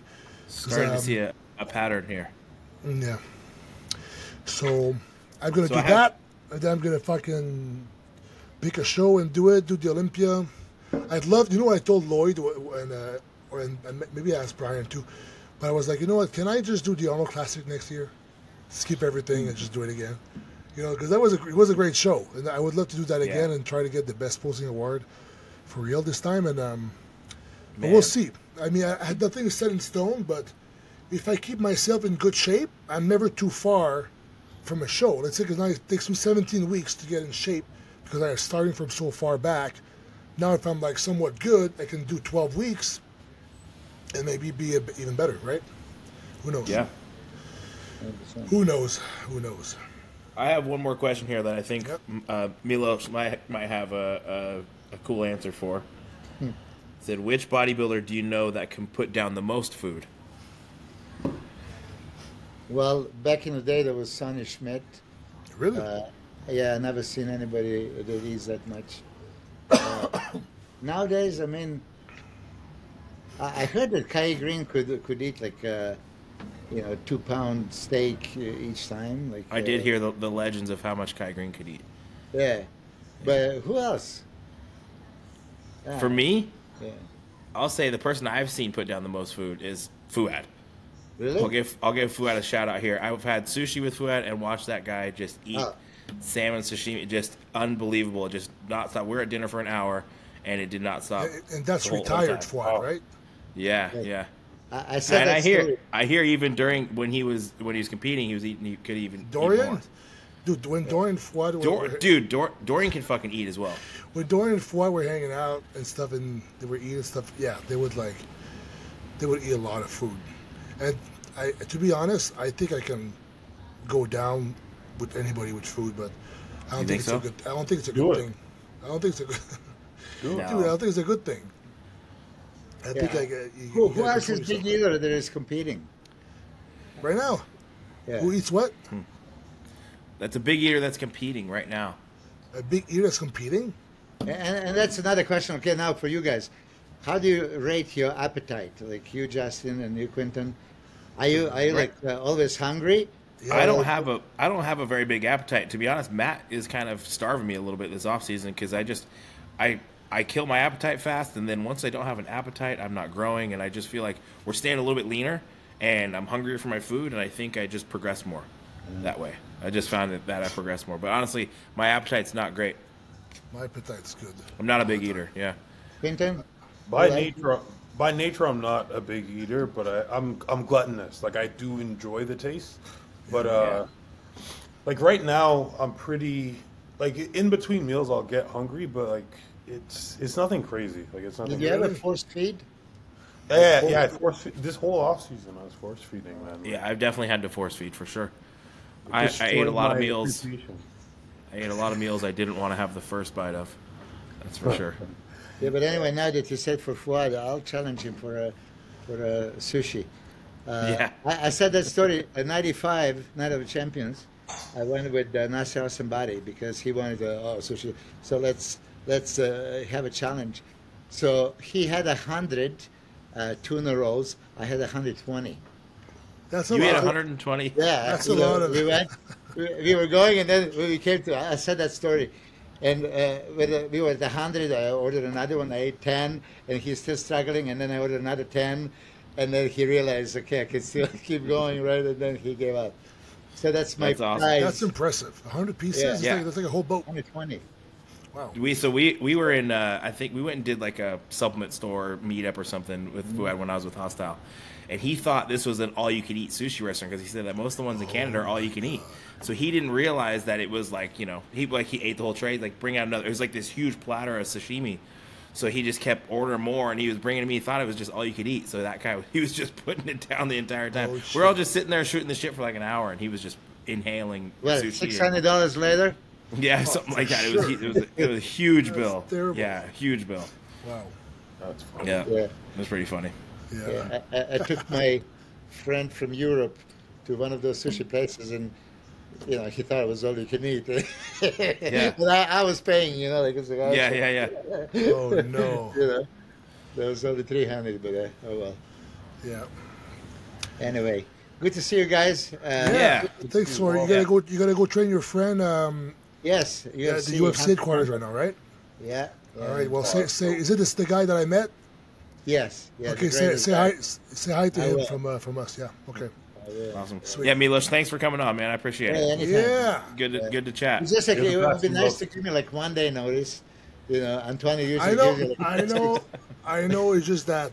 Starting to see a pattern here. Yeah. So I'm gonna So do I have- that, and then I'm gonna fucking pick a show and do the Olympia. I'd love, you know what I told Lloyd and maybe I asked Brian too, but I was like, you know what, can I just do the Arnold Classic next year? Skip everything and just do it again. You know, because it was a great show, and I would love to do that again and try to get the best posing award for real this time. And but we'll see. I mean, I had nothing set in stone, but if I keep myself in good shape, I'm never too far from a show. Let's say because it takes me 17 weeks to get in shape because I was starting from so far back. Now, if I'm like somewhat good, I can do 12 weeks and maybe be even better, right? Who knows? Yeah. Who knows? Who knows? I have one more question here that I think Yep. Milos might have a cool answer for. Said, which bodybuilder do you know that can put down the most food? Well, back in the day, there was Sonny Schmidt. Really? Yeah, I never seen anybody that eats that much. Nowadays, I mean, I heard that Kai Green could eat like 2-pound steak each time. Like I did hear the legends of how much Kai Green could eat. Yeah, but who else? For me, Yeah. I'll say the person I've seen put down the most food is Fouad. Really? I'll give Fouad a shout out here. I've had sushi with Fouad and watched that guy just eat salmon sashimi, just unbelievable. Just not stop. We're at dinner for an hour, and it did not stop. And that's the whole retired time. Fouad, right? Yeah. I said And that story. I hear even during when he was competing, he was eating. He could even eat Dorian? more. Dude, when Dorian Fouad... Dorian can fucking eat as well. When Dorian and Fouad were hanging out and stuff, and they were eating stuff, yeah, they would eat a lot of food. And to be honest, I think I can go down with anybody with food, but I don't think it's a good. I don't think it's a good thing. I don't think it's a good. Dude, I don't think it's a good thing. I think who else is big eater that is competing right now? Yeah. Who eats what? That's a big eater that's competing right now. A big eater that's competing? And that's another question. Okay, now for you guys, how do you rate your appetite? Like you, Justin, and you, Quinton, are you like always hungry? Yeah, I don't have a very big appetite, to be honest. Matt is kind of starving me a little bit this off season because I kill my appetite fast, and then once I don't have an appetite, I'm not growing, and I just feel like we're staying a little bit leaner, and I'm hungrier for my food, and I think I just progress more that way. I just found that I progress more, but honestly, my appetite's not great. My appetite's good. I'm not a big eater. Yeah. Quinton? By nature, I'm not a big eater, but I'm gluttonous. Like I do enjoy the taste, but like right now, I'm pretty like in between meals, I'll get hungry, but like it's nothing crazy. Like it's nothing. Did you ever force feed? Yeah. This whole off season, I was force feeding, man. Yeah, I've definitely had to force feed for sure. I ate a lot of meals. I ate a lot of meals I didn't want to have the first bite of. That's for sure. Yeah, but anyway, now that you said for Fouad, I'll challenge him for a sushi. I said that story at 95, Night of Champions. I went with Nasser Al-Sambadi because he wanted sushi. So let's have a challenge. So he had 100 tuna rolls. I had 120. That's a You lot. ate 120? Yeah, That's a lot of. We were going, and then when we came to, I said that story. And we were at 100, I ordered another one, I ate 10, and he's still struggling, and then I ordered another 10, and then he realized, okay, I can still keep going, right? And then he gave up. So that's my awesome. prize. That's impressive. 100 pieces? Yeah. That's like a whole boat. 120. Wow. We were in I think we went and did like a supplement store meetup or something with Fouad when I was with Hostile, and he thought this was an all-you-can-eat sushi restaurant because he said that most of the ones in Canada are all-you-can-eat. So he didn't realize that it was like, he ate the whole tray, like bring out another. It was like this huge platter of sashimi. So he just kept ordering more, and he was bringing to me. He thought it was just all you could eat. So that guy, he was just putting it down the entire time. We're all just sitting there shooting the shit for like an hour, and he was just inhaling Well, sushi. $600 later? Yeah, something like that. It was a huge bill. Terrible. Yeah, huge bill. Wow. That's funny. Yeah, Yeah. it was pretty funny. Yeah. I took my friend from Europe to one of those sushi places, and he thought it was all you can eat. Yeah. But I was paying, like it's like, Yeah. Oh, no. There was only 300, but oh well. Yeah. Anyway, good to see you guys. Yeah. Thanks for you gotta go train your friend Yes. at the UFC headquarters right now, right? Yeah. All right. Well, say is it the guy that I met? Yes. Yeah, Okay. Say hi to him from us. Yeah. Okay. Awesome. Sweet. Yeah, Milos, thanks for coming on, man. I appreciate it. anytime. Yeah. Good to chat. It's just like it would be best, nice to give me like 1 day notice. Antoine usually I know. gives you I know. It's just that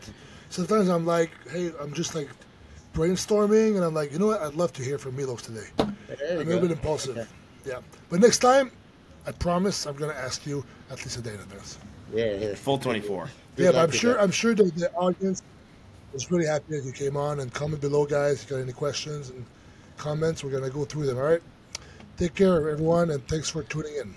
sometimes I'm like, hey, I'm just like brainstorming, and I'm like, you know what? I'd love to hear from Milos today. I'm a little bit impulsive. Okay. Yeah. But next time, I promise I'm gonna ask you at least a day in advance. Yeah. Full 24. Yeah, but luck I'm with sure that. I'm sure that the audience was really happy that you came on. And comment below, guys. If you got any questions and comments, we're gonna go through them. All right. Take care, everyone, and thanks for tuning in.